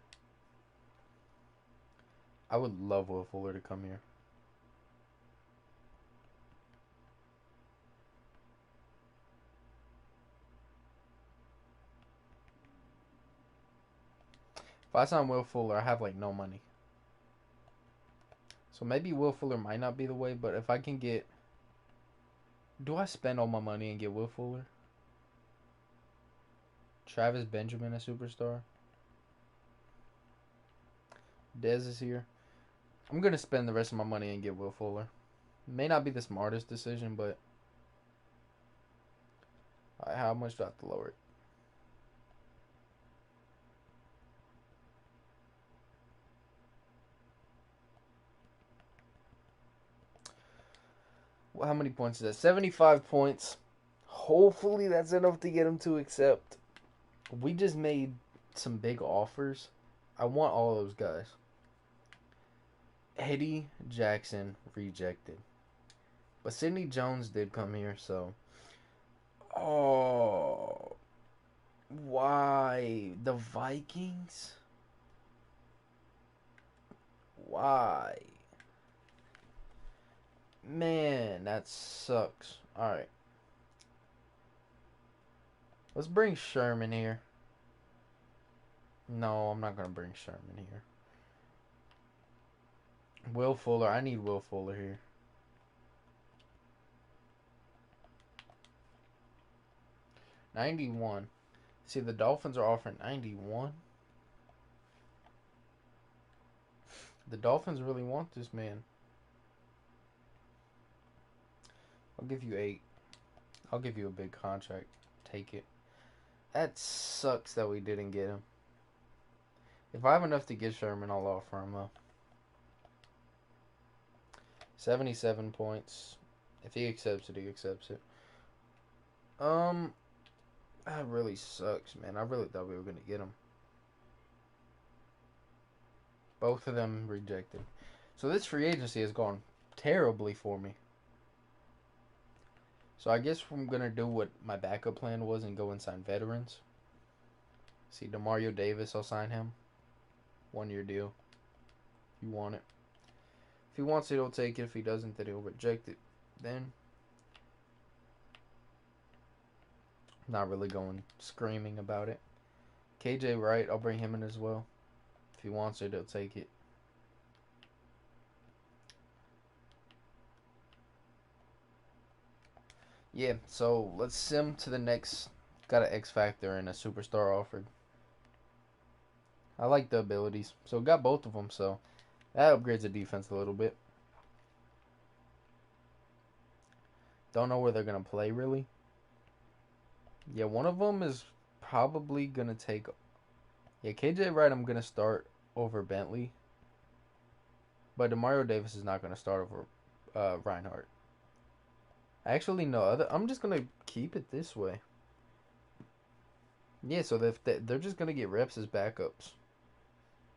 I would love Will Fuller to come here. If I sign Will Fuller, I have like no money. So maybe Will Fuller might not be the way, but if I can get. Do I spend all my money and get Will Fuller? Travis Benjamin, a superstar. Dez is here. I'm going to spend the rest of my money and get Will Fuller. May not be the smartest decision, but. Alright, how much do I have to lower it? Well, how many points is that? 75 points. Hopefully that's enough to get him to accept. We just made some big offers. I want all those guys. Eddie Jackson rejected. But Sidney Jones did come here, so. Oh. Why? The Vikings? Why? Man, that sucks. Alright. Let's bring Sherman here. No, I'm not going to bring Sherman here. Will Fuller. I need Will Fuller here. $91. See, the Dolphins are offering 91. The Dolphins really want this man. I'll give you 8. I'll give you a big contract. Take it. That sucks that we didn't get him. If I have enough to get Sherman, I'll offer him up. 77 points. If he accepts it, he accepts it. That really sucks, man. I really thought we were gonna get him. Both of them rejected. So this free agency has gone terribly for me. So I guess I'm gonna do what my backup plan was and go and sign veterans. See, Demario Davis, I'll sign him. 1-year deal. If you want it. If he wants it, he'll take it. If he doesn't, then he'll reject it. Then, not really going screaming about it. KJ Wright, I'll bring him in as well. If he wants it, he'll take it. Yeah, so let's sim to the next. Got an X Factor and a superstar offered. I like the abilities. So got both of them, so that upgrades the defense a little bit. Don't know where they're going to play, really. Yeah, one of them is probably going to take. Yeah, KJ Wright, I'm going to start over Bentley. But Demario Davis is not going to start over Reinhardt. Actually, no. I'm just going to keep it this way. Yeah, so they're just gonna get reps as backups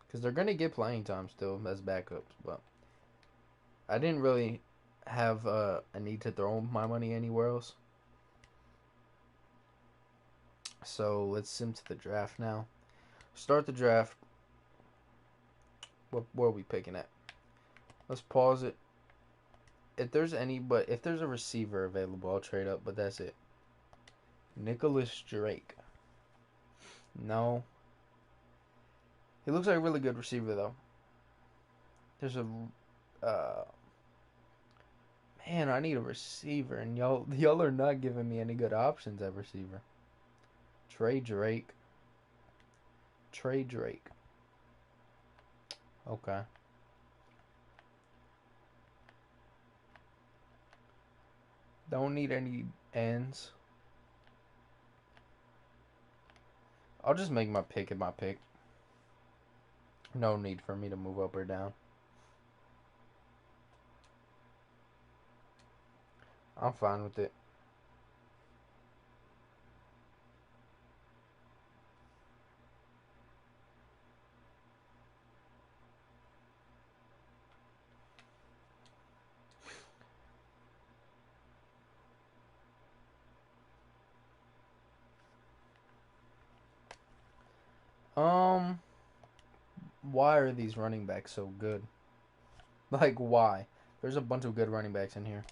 because they're gonna get playing time still as backups. But I didn't really have a need to throw my money anywhere else. So let's sim to the draft now. Start the draft. Where are we picking at? Let's pause it. If there's a receiver available, I'll trade up. But that's it. Nicholas Drake. No, he looks like a really good receiver though. There's a uh, man. I need a receiver, and y'all are not giving me any good options at receiver. Trey Drake. Trey Drake. Okay. Don't need any ends. I'll just make my pick at my pick. No need for me to move up or down. I'm fine with it. Um, why are these running backs so good? Like, why? There's a bunch of good running backs in here.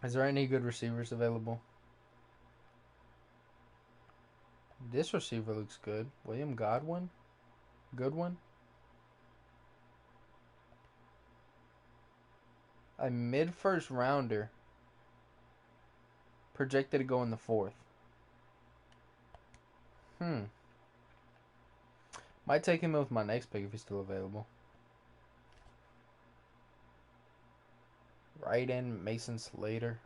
Is there any good receivers available? This receiver looks good. William Godwin? Good one? A mid first rounder projected to go in the fourth. Hmm. Might take him with my next pick if he's still available. Right end, Mason Slater.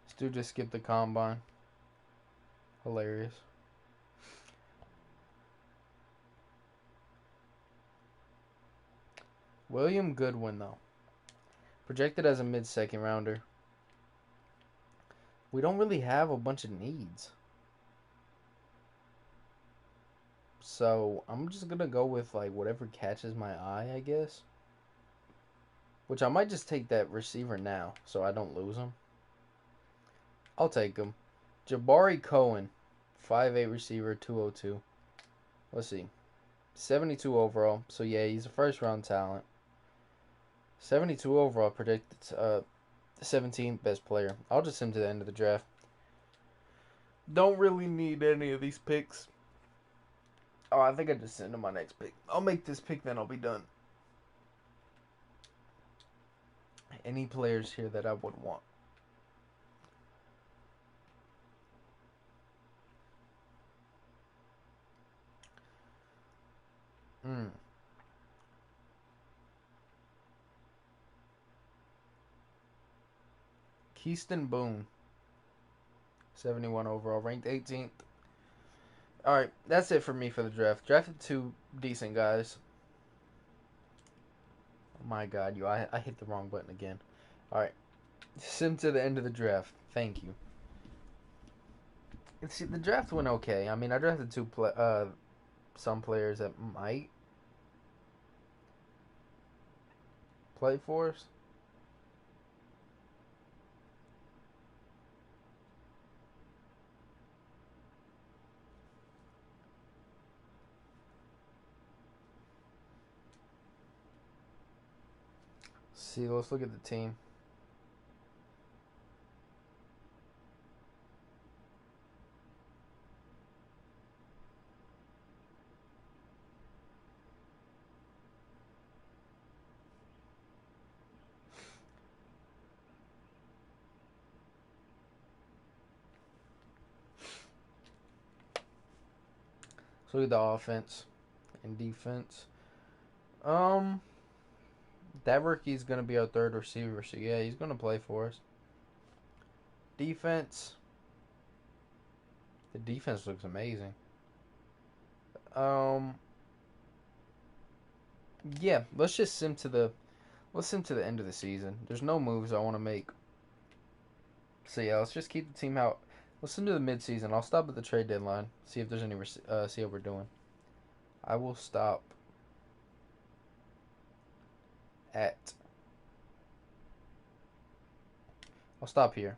This dude just skipped the combine. Hilarious. William Goodwin, though. Projected as a mid-second rounder. We don't really have a bunch of needs. So, I'm just going to go with, like, whatever catches my eye, I guess. Which I might just take that receiver now so I don't lose him. I'll take him. Jabari Cohen. 5'8 receiver, 202. Let's see. 72 overall. So, yeah, he's a first-round talent. 72 overall, predicted 17th best player. I'll just send him to the end of the draft. Don't really need any of these picks. Oh, I think I just sent him my next pick. I'll make this pick, then I'll be done. Any players here that I would want? Hmm. Keaston Boone. 71 overall, ranked 18th. Alright, that's it for me for the draft. Drafted two decent guys. Oh my god, I hit the wrong button again. Alright. Sim to the end of the draft. Thank you. See, the draft went okay. I mean, I drafted some players that might play for us. See, let's look at the team. So look at the offense and defense. Um, that rookie's gonna be our third receiver, so yeah, he's gonna play for us. Defense. The defense looks amazing. Um, yeah, let's just sim to the Listen to the end of the season. There's no moves I want to make. So yeah, let's just keep the team out. Listen to the midseason. I'll stop at the trade deadline. See if there's any. See how we're doing. I will stop at. I'll stop here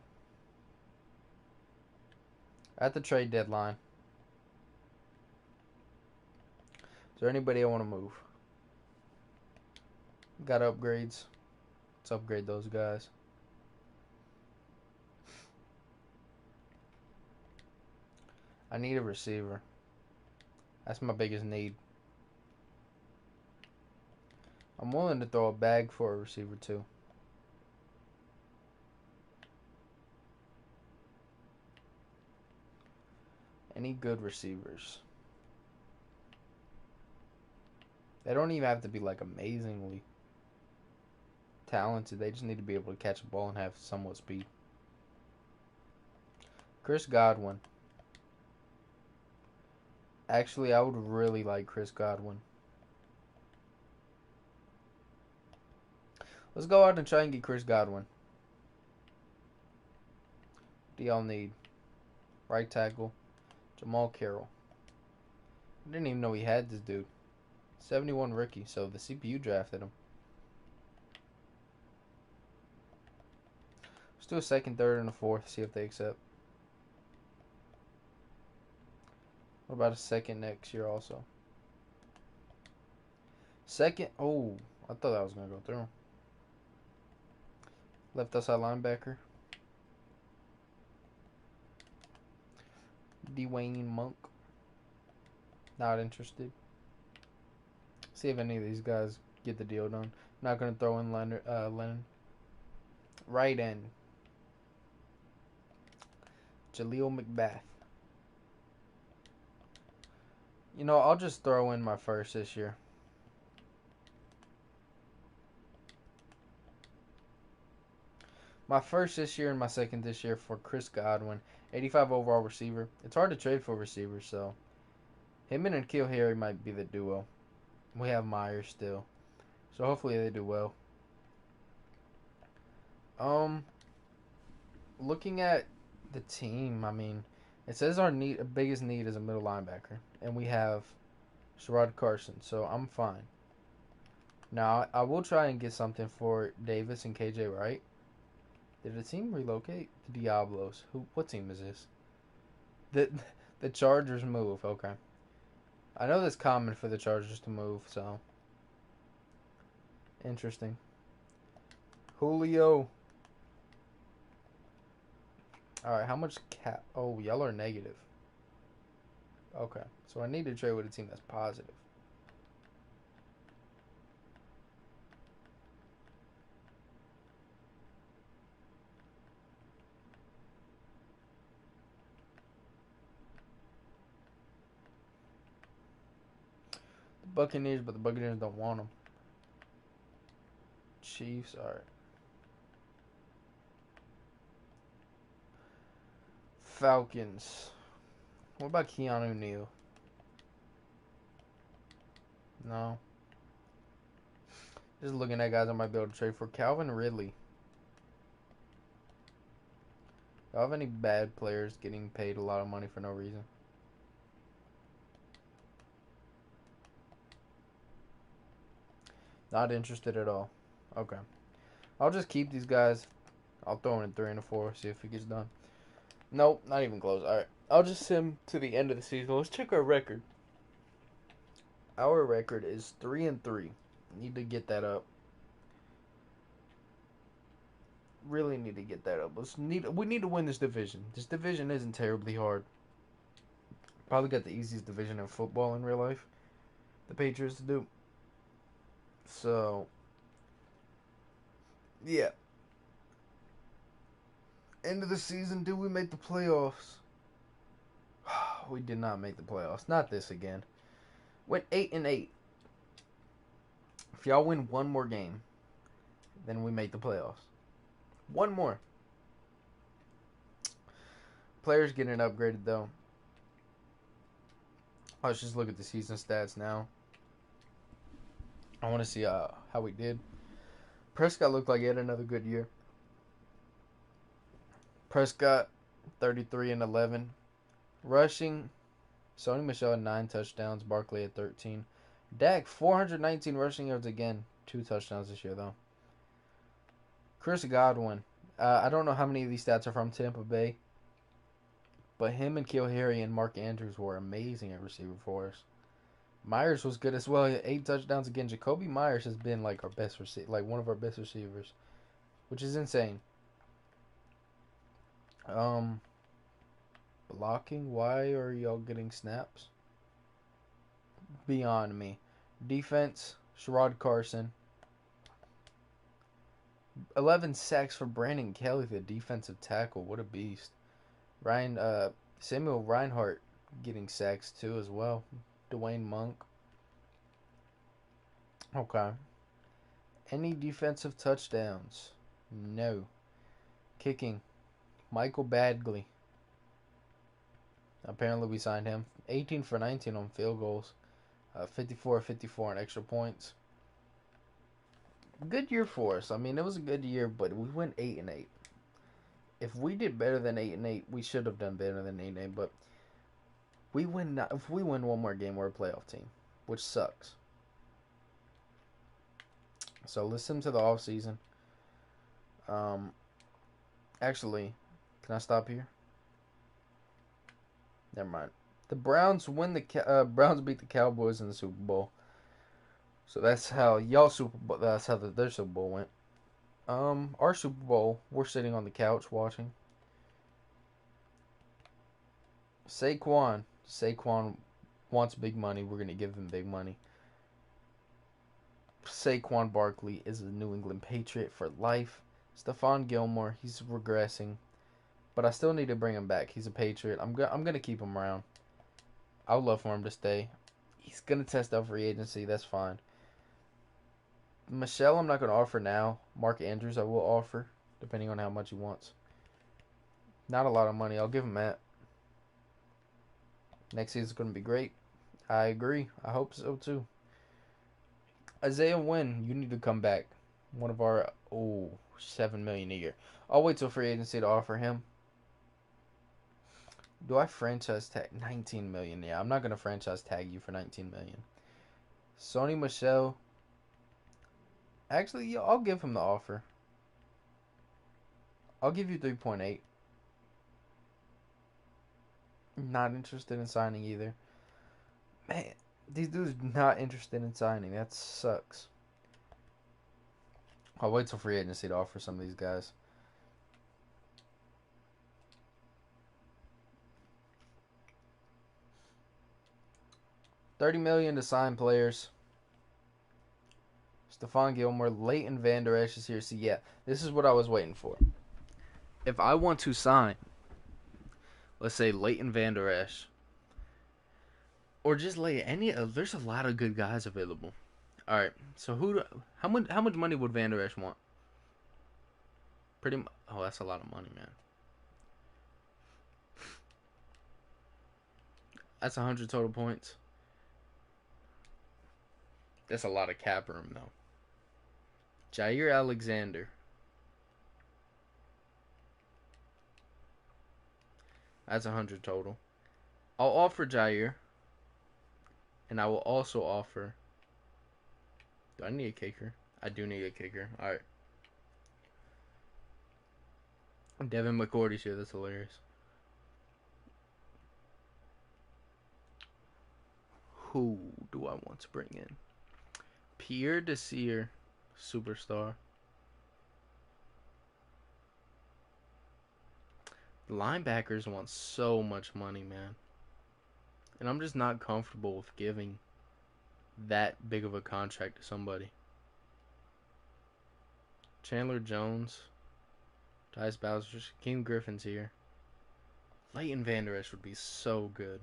at the trade deadline. Is there anybody I want to move? Got upgrades. Let's upgrade those guys. I need a receiver. That's my biggest need. I'm willing to throw a bag for a receiver too. Any good receivers? They don't even have to be like amazingly talented. They just need to be able to catch a ball and have somewhat speed. Chris Godwin. Actually, I would really like Chris Godwin. Let's go out and try and get Chris Godwin. What do y'all need? Right tackle. Jamal Carroll. I didn't even know he had this dude. 71 rookie, so the CPU drafted him. Let's do a second, third, and a fourth. See if they accept. What about a second next year also? Second. Oh, I thought that was going to go through. Left outside linebacker. Dwayne Monk. Not interested. See if any of these guys get the deal done. Not going to throw in Lennon. Right end. Jaleel McBath. You know, I'll just throw in my first this year. My first this year and my second this year for Chris Godwin. 85 overall receiver. It's hard to trade for receivers, so him and N'Keal Harry might be the duo. We have Myers still. So hopefully they do well. Looking at the team, I mean, it says our biggest need is a middle linebacker. And we have Sherrod Carson, so I'm fine. Now, I will try and get something for Davis and KJ Wright. Did the team relocate? The Diablos. What team is this? The Chargers move. Okay. I know that's common for the Chargers to move, so interesting. Julio. Alright, how much cap? Oh, y'all are negative. Okay. So I need to trade with a team that's positive. The Buccaneers, but the Buccaneers don't want them. Chiefs, alright. Falcons. What about Keanu Neal? No. Just looking at guys I might be able to trade for. Calvin Ridley. Do I have any bad players getting paid a lot of money for no reason? Not interested at all. Okay. I'll just keep these guys. I'll throw in a 3 and a 4, see if it gets done. Nope, not even close. Alright. I'll just sim to the end of the season. Let's check our record. Our record is 3 and 3. Need to get that up. Really need to get that up. We need to win this division. This division isn't terribly hard. Probably got the easiest division in football in real life. The Patriots do. So, yeah. End of the season, do we make the playoffs? We did not make the playoffs. Not this again. Went 8 and 8. If y'all win one more game, then we make the playoffs. One more. Players getting upgraded though. Let's just look at the season stats now. I want to see how we did. Prescott looked like he had another good year. Prescott, 33 and 11. Rushing, Sony Michel had 9 touchdowns. Barkley had 13. Dak, 419 rushing yards again. 2 touchdowns this year, though. Chris Godwin. I don't know how many of these stats are from Tampa Bay, but him and Kill Harry and Mark Andrews were amazing at receiver for us. Myers was good as well. 8 touchdowns again. Jacoby Myers has been like our best one of our best receivers, which is insane. Blocking. Why are y'all getting snaps? Beyond me. Defense. Sherrod Carson. 11 sacks for Brandon Kelly, the defensive tackle. What a beast. Samuel Reinhart getting sacks too as well. Dwayne Monk. Okay. Any defensive touchdowns? No. Kicking. Michael Badgley. Apparently we signed him. 18 for 19 on field goals. 54 on extra points. Good year for us. I mean, it was a good year, but we went 8-8. If we did better than 8-8, we should have done better than 8-8. But if we win one more game, we're a playoff team, which sucks. So listen to the off season. Actually, can I stop here? Never mind. The Browns Browns beat the Cowboys in the Super Bowl. So that's how their Super Bowl went. Our Super Bowl, we're sitting on the couch watching. Saquon wants big money. We're gonna give him big money. Saquon Barkley is a New England Patriot for life. Stephon Gilmore, he's regressing, but I still need to bring him back. He's a Patriot. I'm gonna keep him around. I would love for him to stay. He's gonna test out free agency. That's fine. Michelle, I'm not gonna offer now. Mark Andrews, I will offer, depending on how much he wants. Not a lot of money. I'll give him that. Next season's gonna be great. I agree. I hope so too. Isaiah Wynn, you need to come back. One of our $7 million a year. I'll wait till free agency to offer him. Do I franchise tag 19 million? Yeah, I'm not gonna franchise tag you for 19 million. Sony Michel. Actually, yeah, I'll give him the offer. I'll give you 3.8. Not interested in signing either. Man, these dudes not interested in signing. That sucks. I'll wait till free agency to offer some of these guys. $30 million to sign players. Stephon Gilmore, Leighton Vander Esch is here. See, yeah, this is what I was waiting for. If I want to sign, let's say Leighton Vander Esch, or just there's a lot of good guys available. All right, so how much money would Vander Esch want? Oh, that's a lot of money, man. That's 100 total points. That's a lot of cap room, though. Jair Alexander. That's 100 total. I'll offer Jair. And I will also offer... Do I need a kicker? I do need a kicker. Alright. Devin McCourty's here. That's hilarious. Who do I want to bring in? Pierre Desir, superstar. The linebackers want so much money, man. And I'm just not comfortable with giving that big of a contract to somebody. Chandler Jones, Tyus Bowser, King Griffin's here. Leighton Vander Esch would be so good.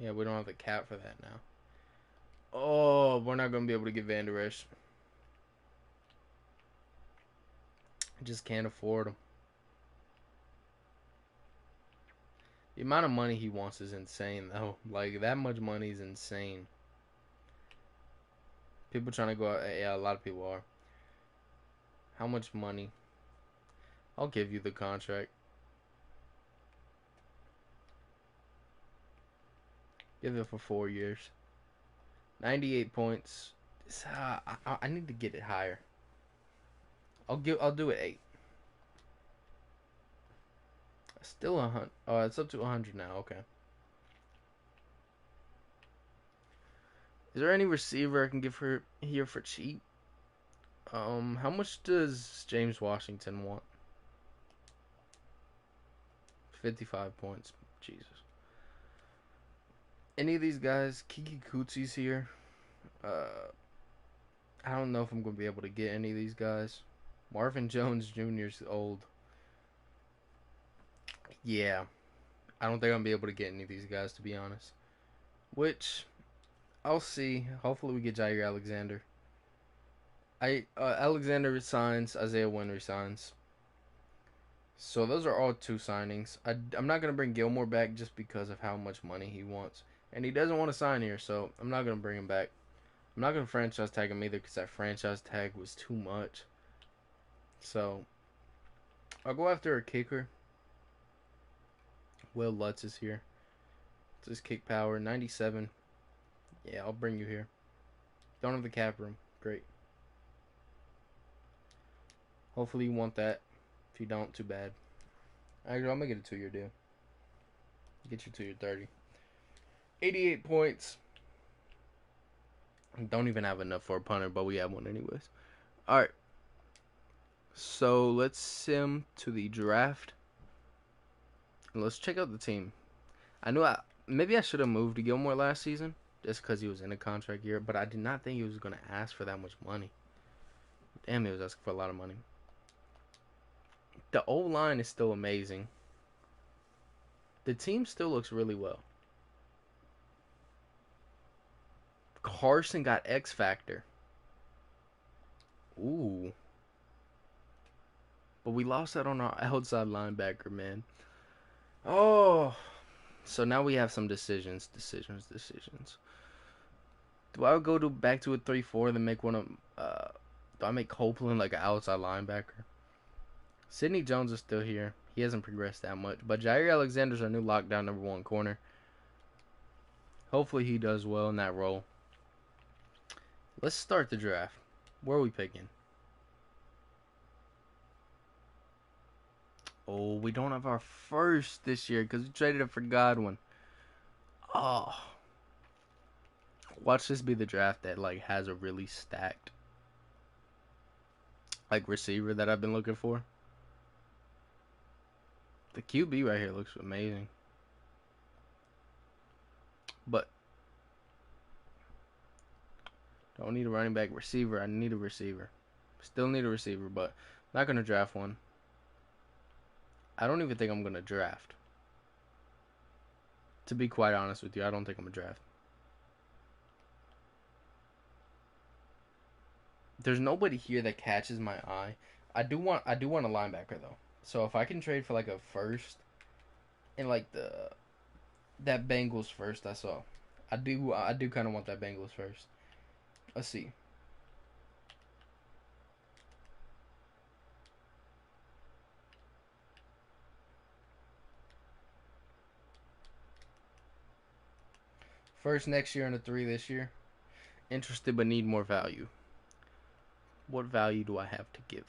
Yeah, we don't have the cap for that now. Oh, we're not going to be able to get Vander Esch. I just can't afford him. The amount of money he wants is insane, though. Like, that much money is insane. People trying to go out. Yeah, a lot of people are. How much money? I'll give you the contract. Give it for 4 years. 98 points. I need to get it higher. I'll do it 8. Still 100. Oh, it's up to 100 now. Okay. Is there any receiver I can give her here for cheap? How much does James Washington want? 55 points. Jesus. Any of these guys? Kiki Kutsi's here. I don't know if I'm going to be able to get any of these guys. Marvin Jones Jr.'s old. Yeah. I don't think I'm going to be able to get any of these guys, to be honest. Which, I'll see. Hopefully we get Jair Alexander. Alexander resigns. Isaiah Wynn resigns. So those are all 2 signings. I'm not going to bring Gilmore back just because of how much money he wants. And he doesn't want to sign here, so I'm not going to bring him back. I'm not going to franchise tag him either because that franchise tag was too much. So, I'll go after a kicker. Will Lutz is here. It's his kick power, 97. Yeah, I'll bring you here. Don't have the cap room. Great. Hopefully you want that. If you don't, too bad. Actually, I'll make it a 2-year deal. Get you to your 30. 88 points. Don't even have enough for a punter, but we have one anyways. Alright. So, let's sim to the draft. And let's check out the team. Maybe I should have moved to Gilmore last season. Just because he was in a contract year. But I did not think he was going to ask for that much money. Damn, he was asking for a lot of money. The O-line is still amazing. The team still looks really well. Carson got X Factor. Ooh. But we lost that on our outside linebacker, man. Oh. So now we have some decisions. Do I go back to a 3-4 then make one of... do I make Copeland like an outside linebacker? Sidney Jones is still here. He hasn't progressed that much. But Jair Alexander's our new lockdown number 1 corner. Hopefully he does well in that role. Let's start the draft. Where are we picking? Oh, we don't have our first this year because we traded it for Godwin. Oh. Watch this be the draft that like has a really stacked like receiver that I've been looking for. The QB right here looks amazing. But don't need a running back. Receiver, I need a receiver. Still need a receiver, but not going to draft one. I don't even think I'm going to draft. To be quite honest with you, I don't think I'm going to draft. There's nobody here that catches my eye. I do want a linebacker though. So if I can trade for like a first and like that Bengals first I saw. I do kind of want that Bengals first. Let's see. First next year and a 3 this year. Interested but need more value. What value do I have to give?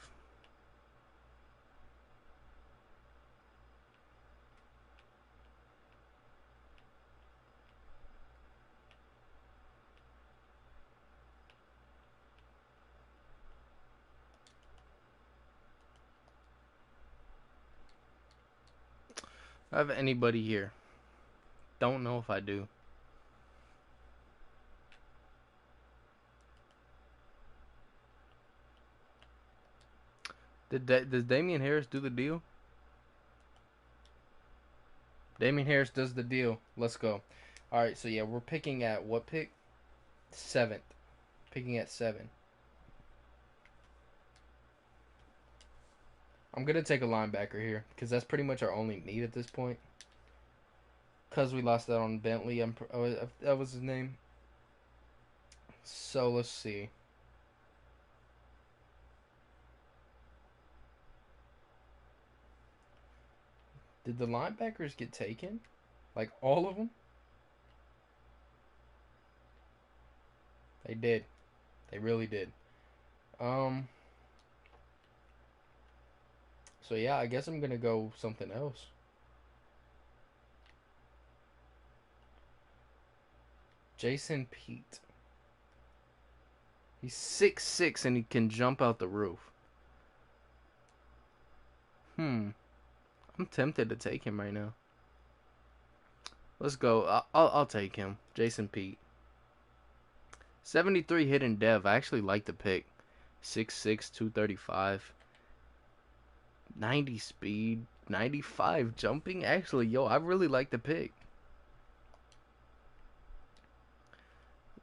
I have anybody here. Don't know if I do. Does Damian Harris do the deal? Damian Harris does the deal. Let's go. Alright, so yeah, we're picking at what pick? 7th. Picking at 7. I'm going to take a linebacker here because that's pretty much our only need at this point. Because we lost that on Bentley. That was his name. So let's see. Did the linebackers get taken? Like all of them? They did. They really did. Um. So yeah, I guess I'm gonna go something else. Jason Pete. He's 6'6" and he can jump out the roof. I'm tempted to take him right now. Let's go. I'll take him. Jason Pete. 73 hidden dev. I actually like the pick. 6'6", 235. 90 speed. 95 jumping. Actually, yo, I really like the pick.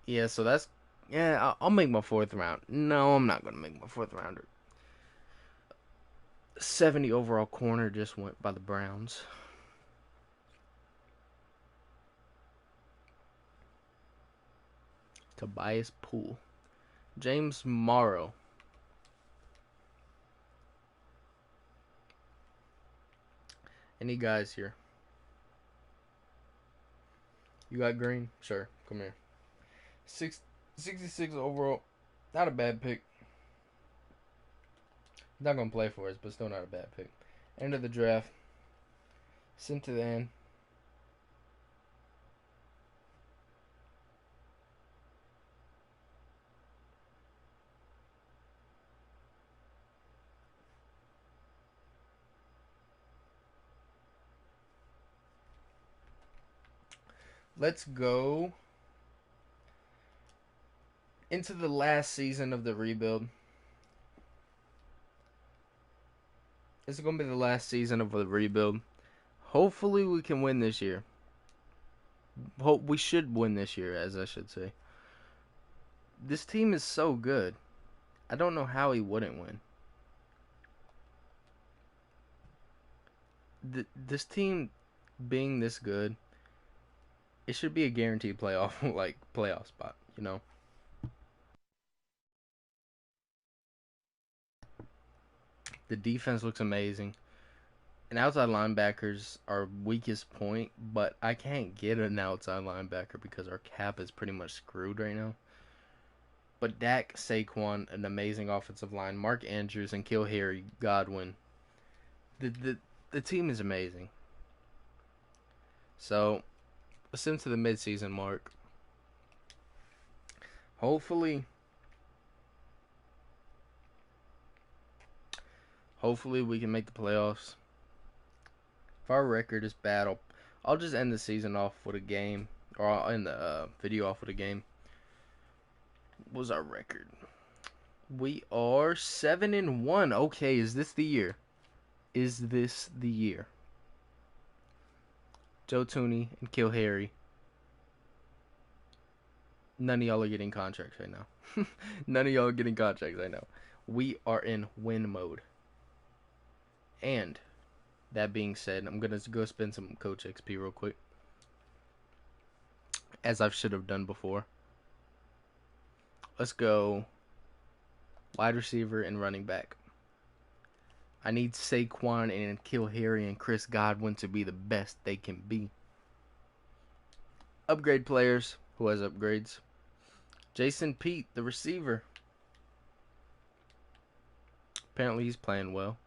Yeah, so that's... Yeah, I'll make my fourth round. No, I'm not going to make my fourth rounder. 70 overall corner just went by the Browns. Tobias Poole. James Morrow. Any guys here? You got Green? Sure. Come here. 66 overall. Not a bad pick. Not going to play for us, but still not a bad pick. End of the draft. Sent to the end. Let's go into the last season of the rebuild. This is going to be the last season of the rebuild. Hopefully we can win this year. Hope we should win this year, as I should say. This team is so good. I don't know how he wouldn't win. This team being this good, it should be a guaranteed playoff spot, you know. The defense looks amazing. And outside linebackers are weakest point, but I can't get an outside linebacker because our cap is pretty much screwed right now. But Dak, Saquon, an amazing offensive line, Mark Andrews, and Harry Godwin. The team is amazing. So, let's into the midseason mark. Hopefully we can make the playoffs. If our record is bad, I'll just end the season off with a game, or I'll end the video off with a game. What was our record? We are 7-1. Okay, is this the year? Is this the year? Joe Tooney and Harry. None of y'all are getting contracts right now. None of y'all are getting contracts right now. We are in win mode. And that being said, I'm going to go spend some Coach XP real quick. As I should have done before. Let's go wide receiver and running back. I need Saquon and Harry and Chris Godwin to be the best they can be. Upgrade players. Who has upgrades? Jason Pete, the receiver. Apparently he's playing well.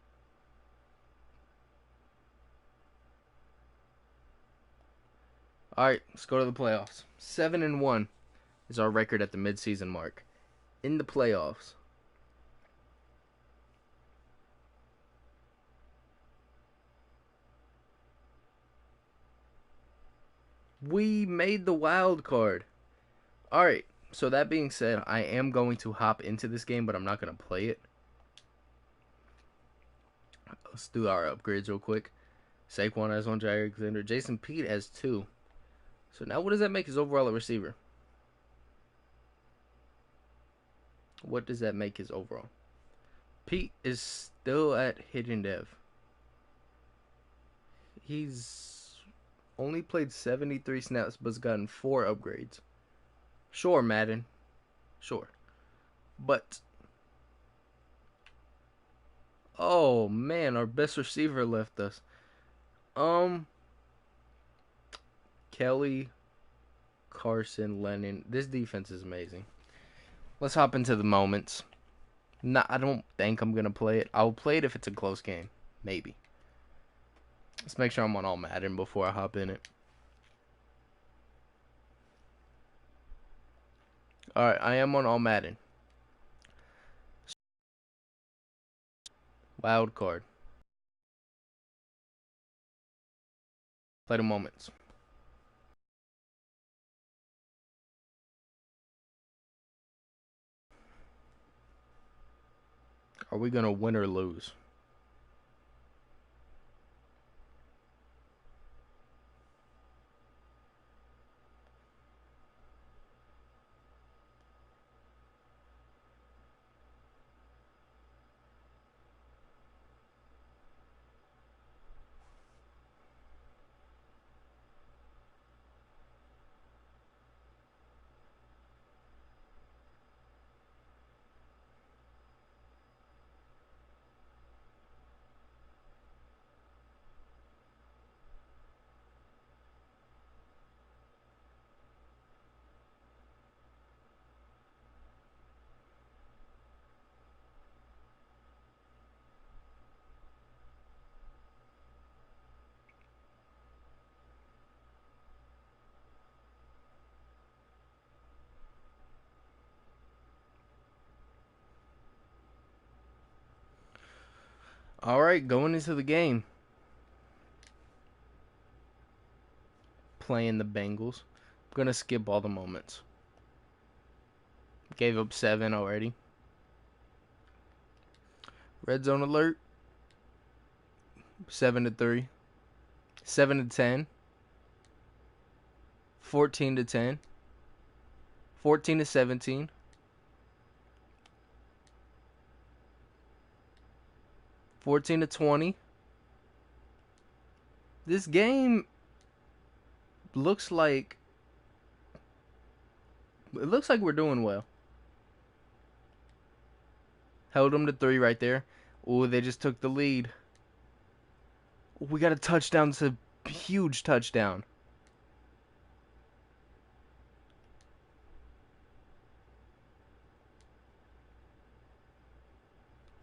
Alright, let's go to the playoffs. 7-1 is our record at the midseason mark. In the playoffs. We made the wild card. Alright, so that being said, I am going to hop into this game, but I'm not going to play it. Let's do our upgrades real quick. Saquon has 1, Jair Alexander. Jason Pete has 2. So now what does that make his overall receiver? What does that make his overall? Pete is still at hidden dev. He's only played 73 snaps, but's gotten 4 upgrades. Sure, Madden. Sure. But... oh, man, our best receiver left us. Um, Kelly, Carson, Lennon. This defense is amazing. Let's hop into the moments. I don't think I'm gonna play it. I'll play it if it's a close game, maybe. Let's make sure I'm on all Madden before I hop in it. All right, I am on all Madden. Wild card. Play the moments. Are we gonna win or lose? All right, going into the game. Playing the Bengals. I'm gonna skip all the moments. Gave up 7 already. Red zone alert. 7-3. 7-10. 14-10. 14-17. 14-20. This game looks like we're doing well. Held them to 3 right there. Ooh, they just took the lead. We got a touchdown. It's a huge touchdown.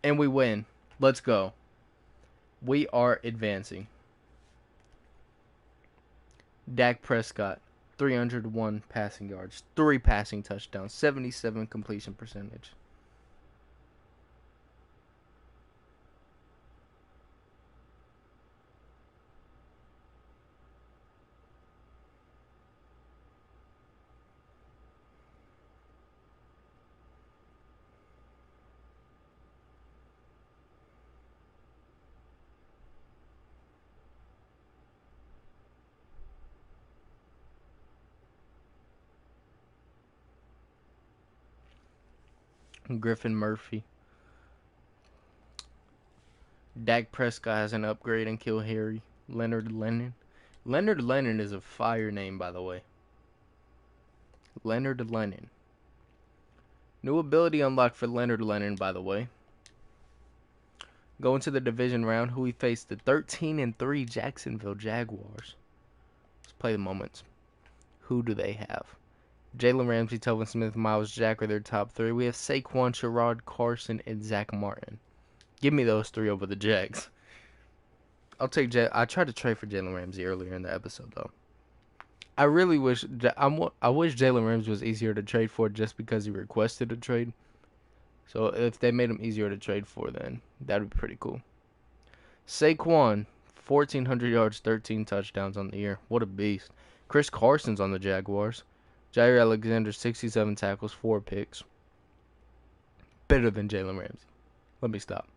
And we win. Let's go. We are advancing. Dak Prescott, 301 passing yards, 3 passing touchdowns, 77 completion percentage. Griffin Murphy. Dak Prescott has an upgrade in Kill Harry. Leonard Lennon. Leonard Lennon is a fire name, by the way. Leonard Lennon. New ability unlocked for Leonard Lennon, by the way. Going to the division round, who we faced the 13-3 Jacksonville Jaguars. Let's play the moments. Who do they have? Jalen Ramsey, Telvin Smith, Miles Jack are their top 3. We have Saquon, Sherrod, Carson, and Zach Martin. Give me those 3 over the Jags. I'll take I tried to trade for Jalen Ramsey earlier in the episode, though. I really wish I wish Jalen Ramsey was easier to trade for just because he requested a trade. So if they made him easier to trade for, then that would be pretty cool. Saquon, 1,400 yards, 13 touchdowns on the year. What a beast. Chris Carson's on the Jaguars. Jair Alexander, 67 tackles, 4 picks. Better than Jalen Ramsey. Let me stop.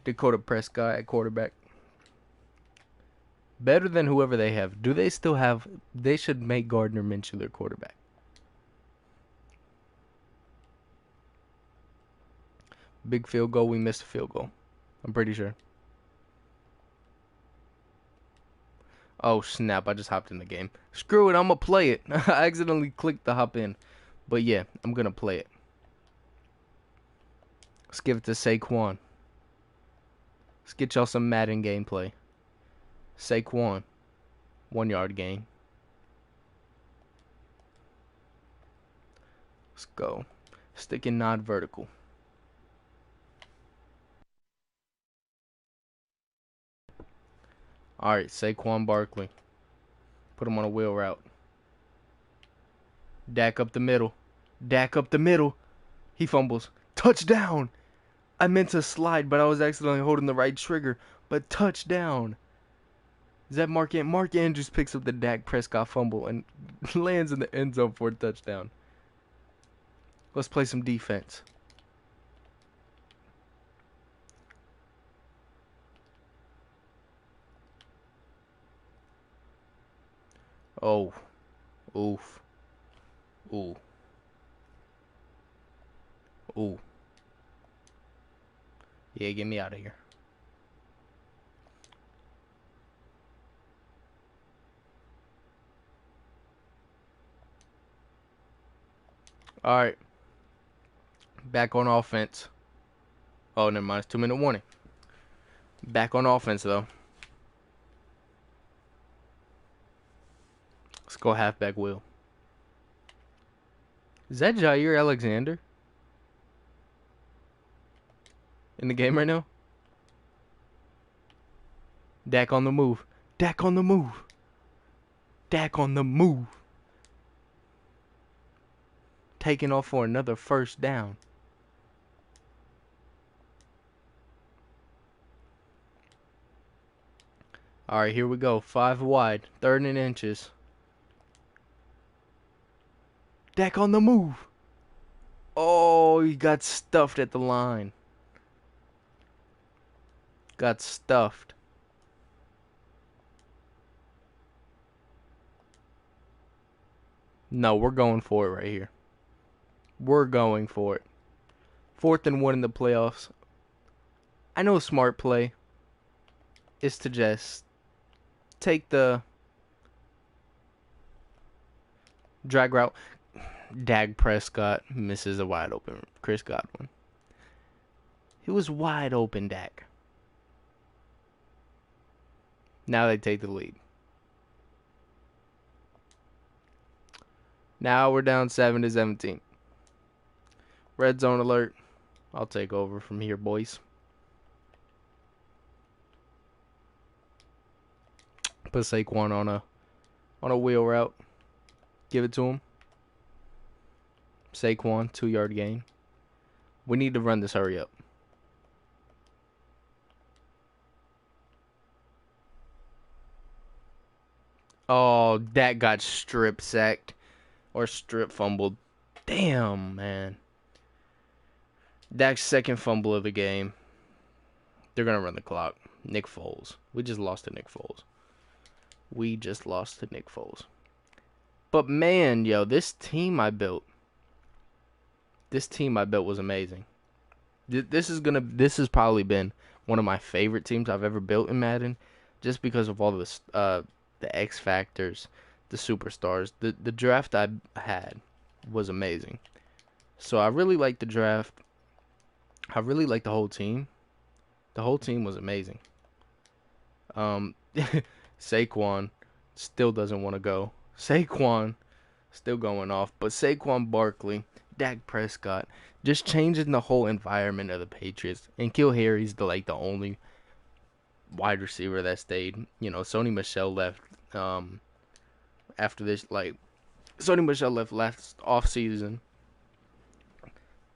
Dakota Prescott at quarterback. Better than whoever they have. Do they still have... They should make Gardner Minshew their quarterback. Big field goal. We missed a field goal. I'm pretty sure. Oh, snap. I just hopped in the game. Screw it. I'm going to play it. I accidentally clicked the hop in. But yeah, I'm going to play it. Let's give it to Saquon. Let's get y'all some Madden gameplay. Saquon, 1 yard gain. Let's go. Stick and nod vertical. All right, Saquon Barkley. Put him on a wheel route. Dak up the middle. Dak up the middle. He fumbles. Touchdown. I meant to slide, but I was accidentally holding the right trigger. But touchdown. Is that Mark Andrews? Mark Andrews picks up the Dak Prescott fumble and lands in the end zone for a touchdown. Let's play some defense. Oh. Oof. Ooh. Ooh. Yeah, get me out of here. All right. Back on offense. Oh, never mind. It's 2-minute warning. Back on offense, though. Let's go halfback wheel. Is that Jair Alexander in the game right now? Dak on the move. Dak on the move. Dak on the move. Taking off for another first down. All right, here we go. 5 wide. 3rd and inches. Dak on the move. Oh, he got stuffed at the line. Got stuffed. No, we're going for it right here. We're going for it. 4th and 1 in the playoffs. I know a smart play is to just take the drag route. Dak Prescott misses a wide open Chris Godwin. He was wide open, Dak. Now they take the lead. Now we're down 7-17. Red zone alert. I'll take over from here, boys. Put Saquon on a wheel route. Give it to him. Saquon, 2-yard gain. We need to run this. Hurry up. Oh, that got strip sacked or strip fumbled. Damn, man. Dak's 2nd fumble of the game. They're going to run the clock. Nick Foles. We just lost to Nick Foles. But man, yo, this team I built was amazing. This has probably been one of my favorite teams I've ever built in Madden, just because of all the X factors, the superstars. The draft I had was amazing. So I really liked the draft. I really liked the whole team. The whole team was amazing. Saquon still doesn't want to go. Saquon still going off, but Saquon Barkley, Dak Prescott, just changing the whole environment of the Patriots. And Kill Harry's the only wide receiver that stayed. You know, Sony Michel left after this. Sony Michel left last off season.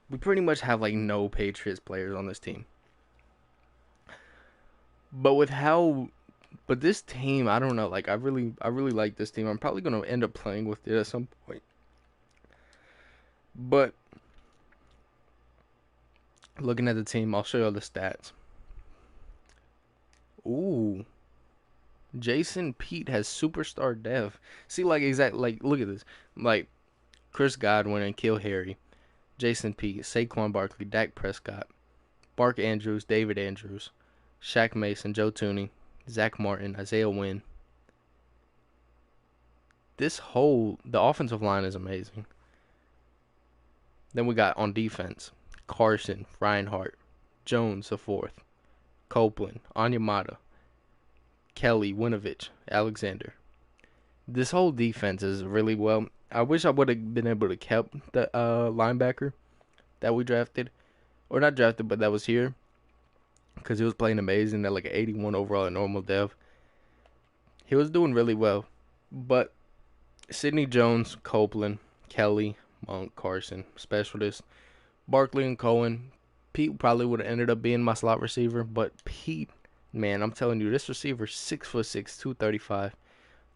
We pretty much have no Patriots players on this team. But this team, I don't know. I really like this team. I'm probably gonna end up playing with it at some point. But looking at the team, I'll show you all the stats. Ooh, Jason Pete has superstar dev. See, look at this. Chris Godwin and Kill Harry, Jason Pete, Saquon Barkley, Dak Prescott, Mark Andrews, David Andrews, Shaq Mason, Joe Tooney, Zach Martin, Isaiah Wynn. The offensive line is amazing. Then we got on defense, Carson, Reinhardt, Jones the fourth, Copeland, Onyemata, Kelly, Winovich, Alexander. This whole defense is really well. I wish I would have been able to kept the linebacker that we drafted, or not drafted, but that was here, because he was playing amazing at like an 81 overall at normal dev. He was doing really well, but Sidney Jones, Copeland, Kelly, Monk, Carson, specialist, Barkley and Cohen. Pete probably would have ended up being my slot receiver, but Pete, man, I'm telling you, this receiver 6'6", 235.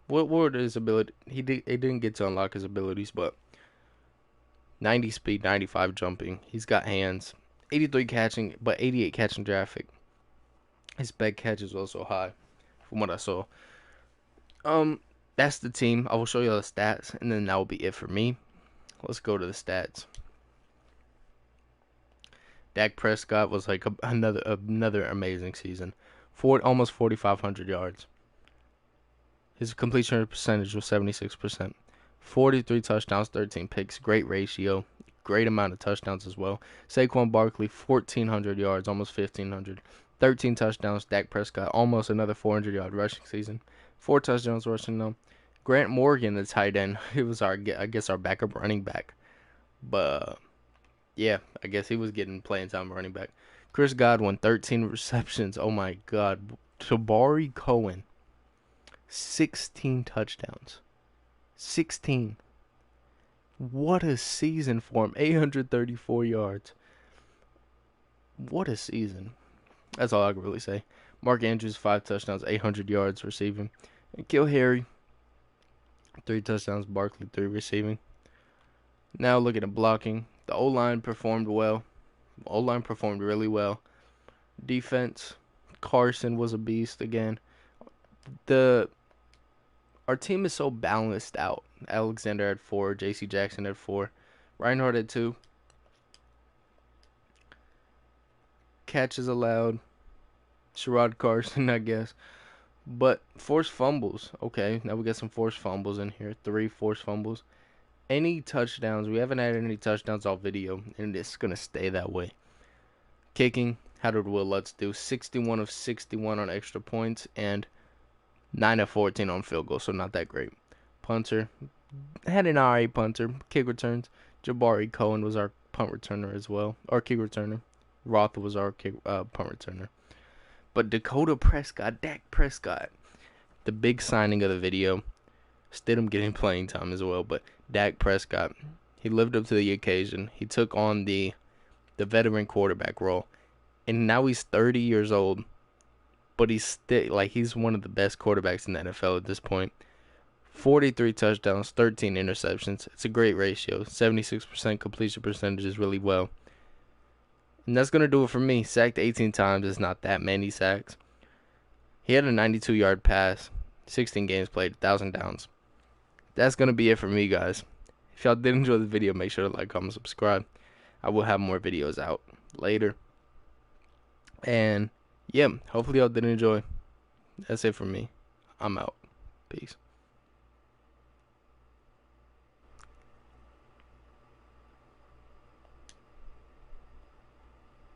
What were his ability? He didn't get to unlock his abilities, but 90 speed, 95 jumping. He's got hands. 83 catching, but 88 catching traffic. His back catch is also high, from what I saw. That's the team. I will show you all the stats, and then that will be it for me. Let's go to the stats. Dak Prescott was like another amazing season. Almost 4,500 yards. His completion percentage was 76%. 43 touchdowns, 13 picks. Great ratio. Great amount of touchdowns as well. Saquon Barkley, 1,400 yards, almost 1,500. 13 touchdowns. Dak Prescott, almost another 400-yard rushing season. 4 touchdowns rushing them. Grant Morgan, the tight end, he was our backup running back. But, yeah, I guess he was getting playing time running back. Chris Godwin, 13 receptions. Oh, my God. Tabari Cohen, 16 touchdowns. 16. What a season for him. 834 yards. What a season. That's all I can really say. Mark Andrews, 5 touchdowns, 800 yards receiving. And Kill Harry, 3 touchdowns, Barkley, 3 receiving. Now looking at blocking. The O-line performed well. O-line performed really well. Defense, Carson was a beast again. Our team is so balanced out. Alexander had 4, J.C. Jackson had 4, Reinhardt had 2. Catches allowed, Sherrod Carson, I guess. But forced fumbles. Okay, now we got some forced fumbles in here. 3 forced fumbles. Any touchdowns? We haven't had any touchdowns all video, and it's going to stay that way. Kicking, how did Will Lutz do? 61 of 61 on extra points, and 9 of 14 on field goal, so not that great. Punter, had an alright punter. Kick returns, Jabari Cohen was our punt returner as well, our kick returner. Roth was our punt returner. But Dakota Prescott, Dak Prescott, the big signing of the video. Stidham getting playing time as well, but Dak Prescott, he lived up to the occasion. He took on the veteran quarterback role, and now he's 30 years old, but he's still he's one of the best quarterbacks in the NFL at this point. 43 touchdowns, 13 interceptions. It's a great ratio. 76% completion percentage is really well. And that's going to do it for me. Sacked 18 times is not that many sacks. He had a 92-yard pass, 16 games played, 1,000 downs. That's going to be it for me, guys. If y'all did enjoy the video, make sure to like, comment, subscribe. I will have more videos out later. And, yeah, hopefully y'all did enjoy. That's it for me. I'm out. Peace.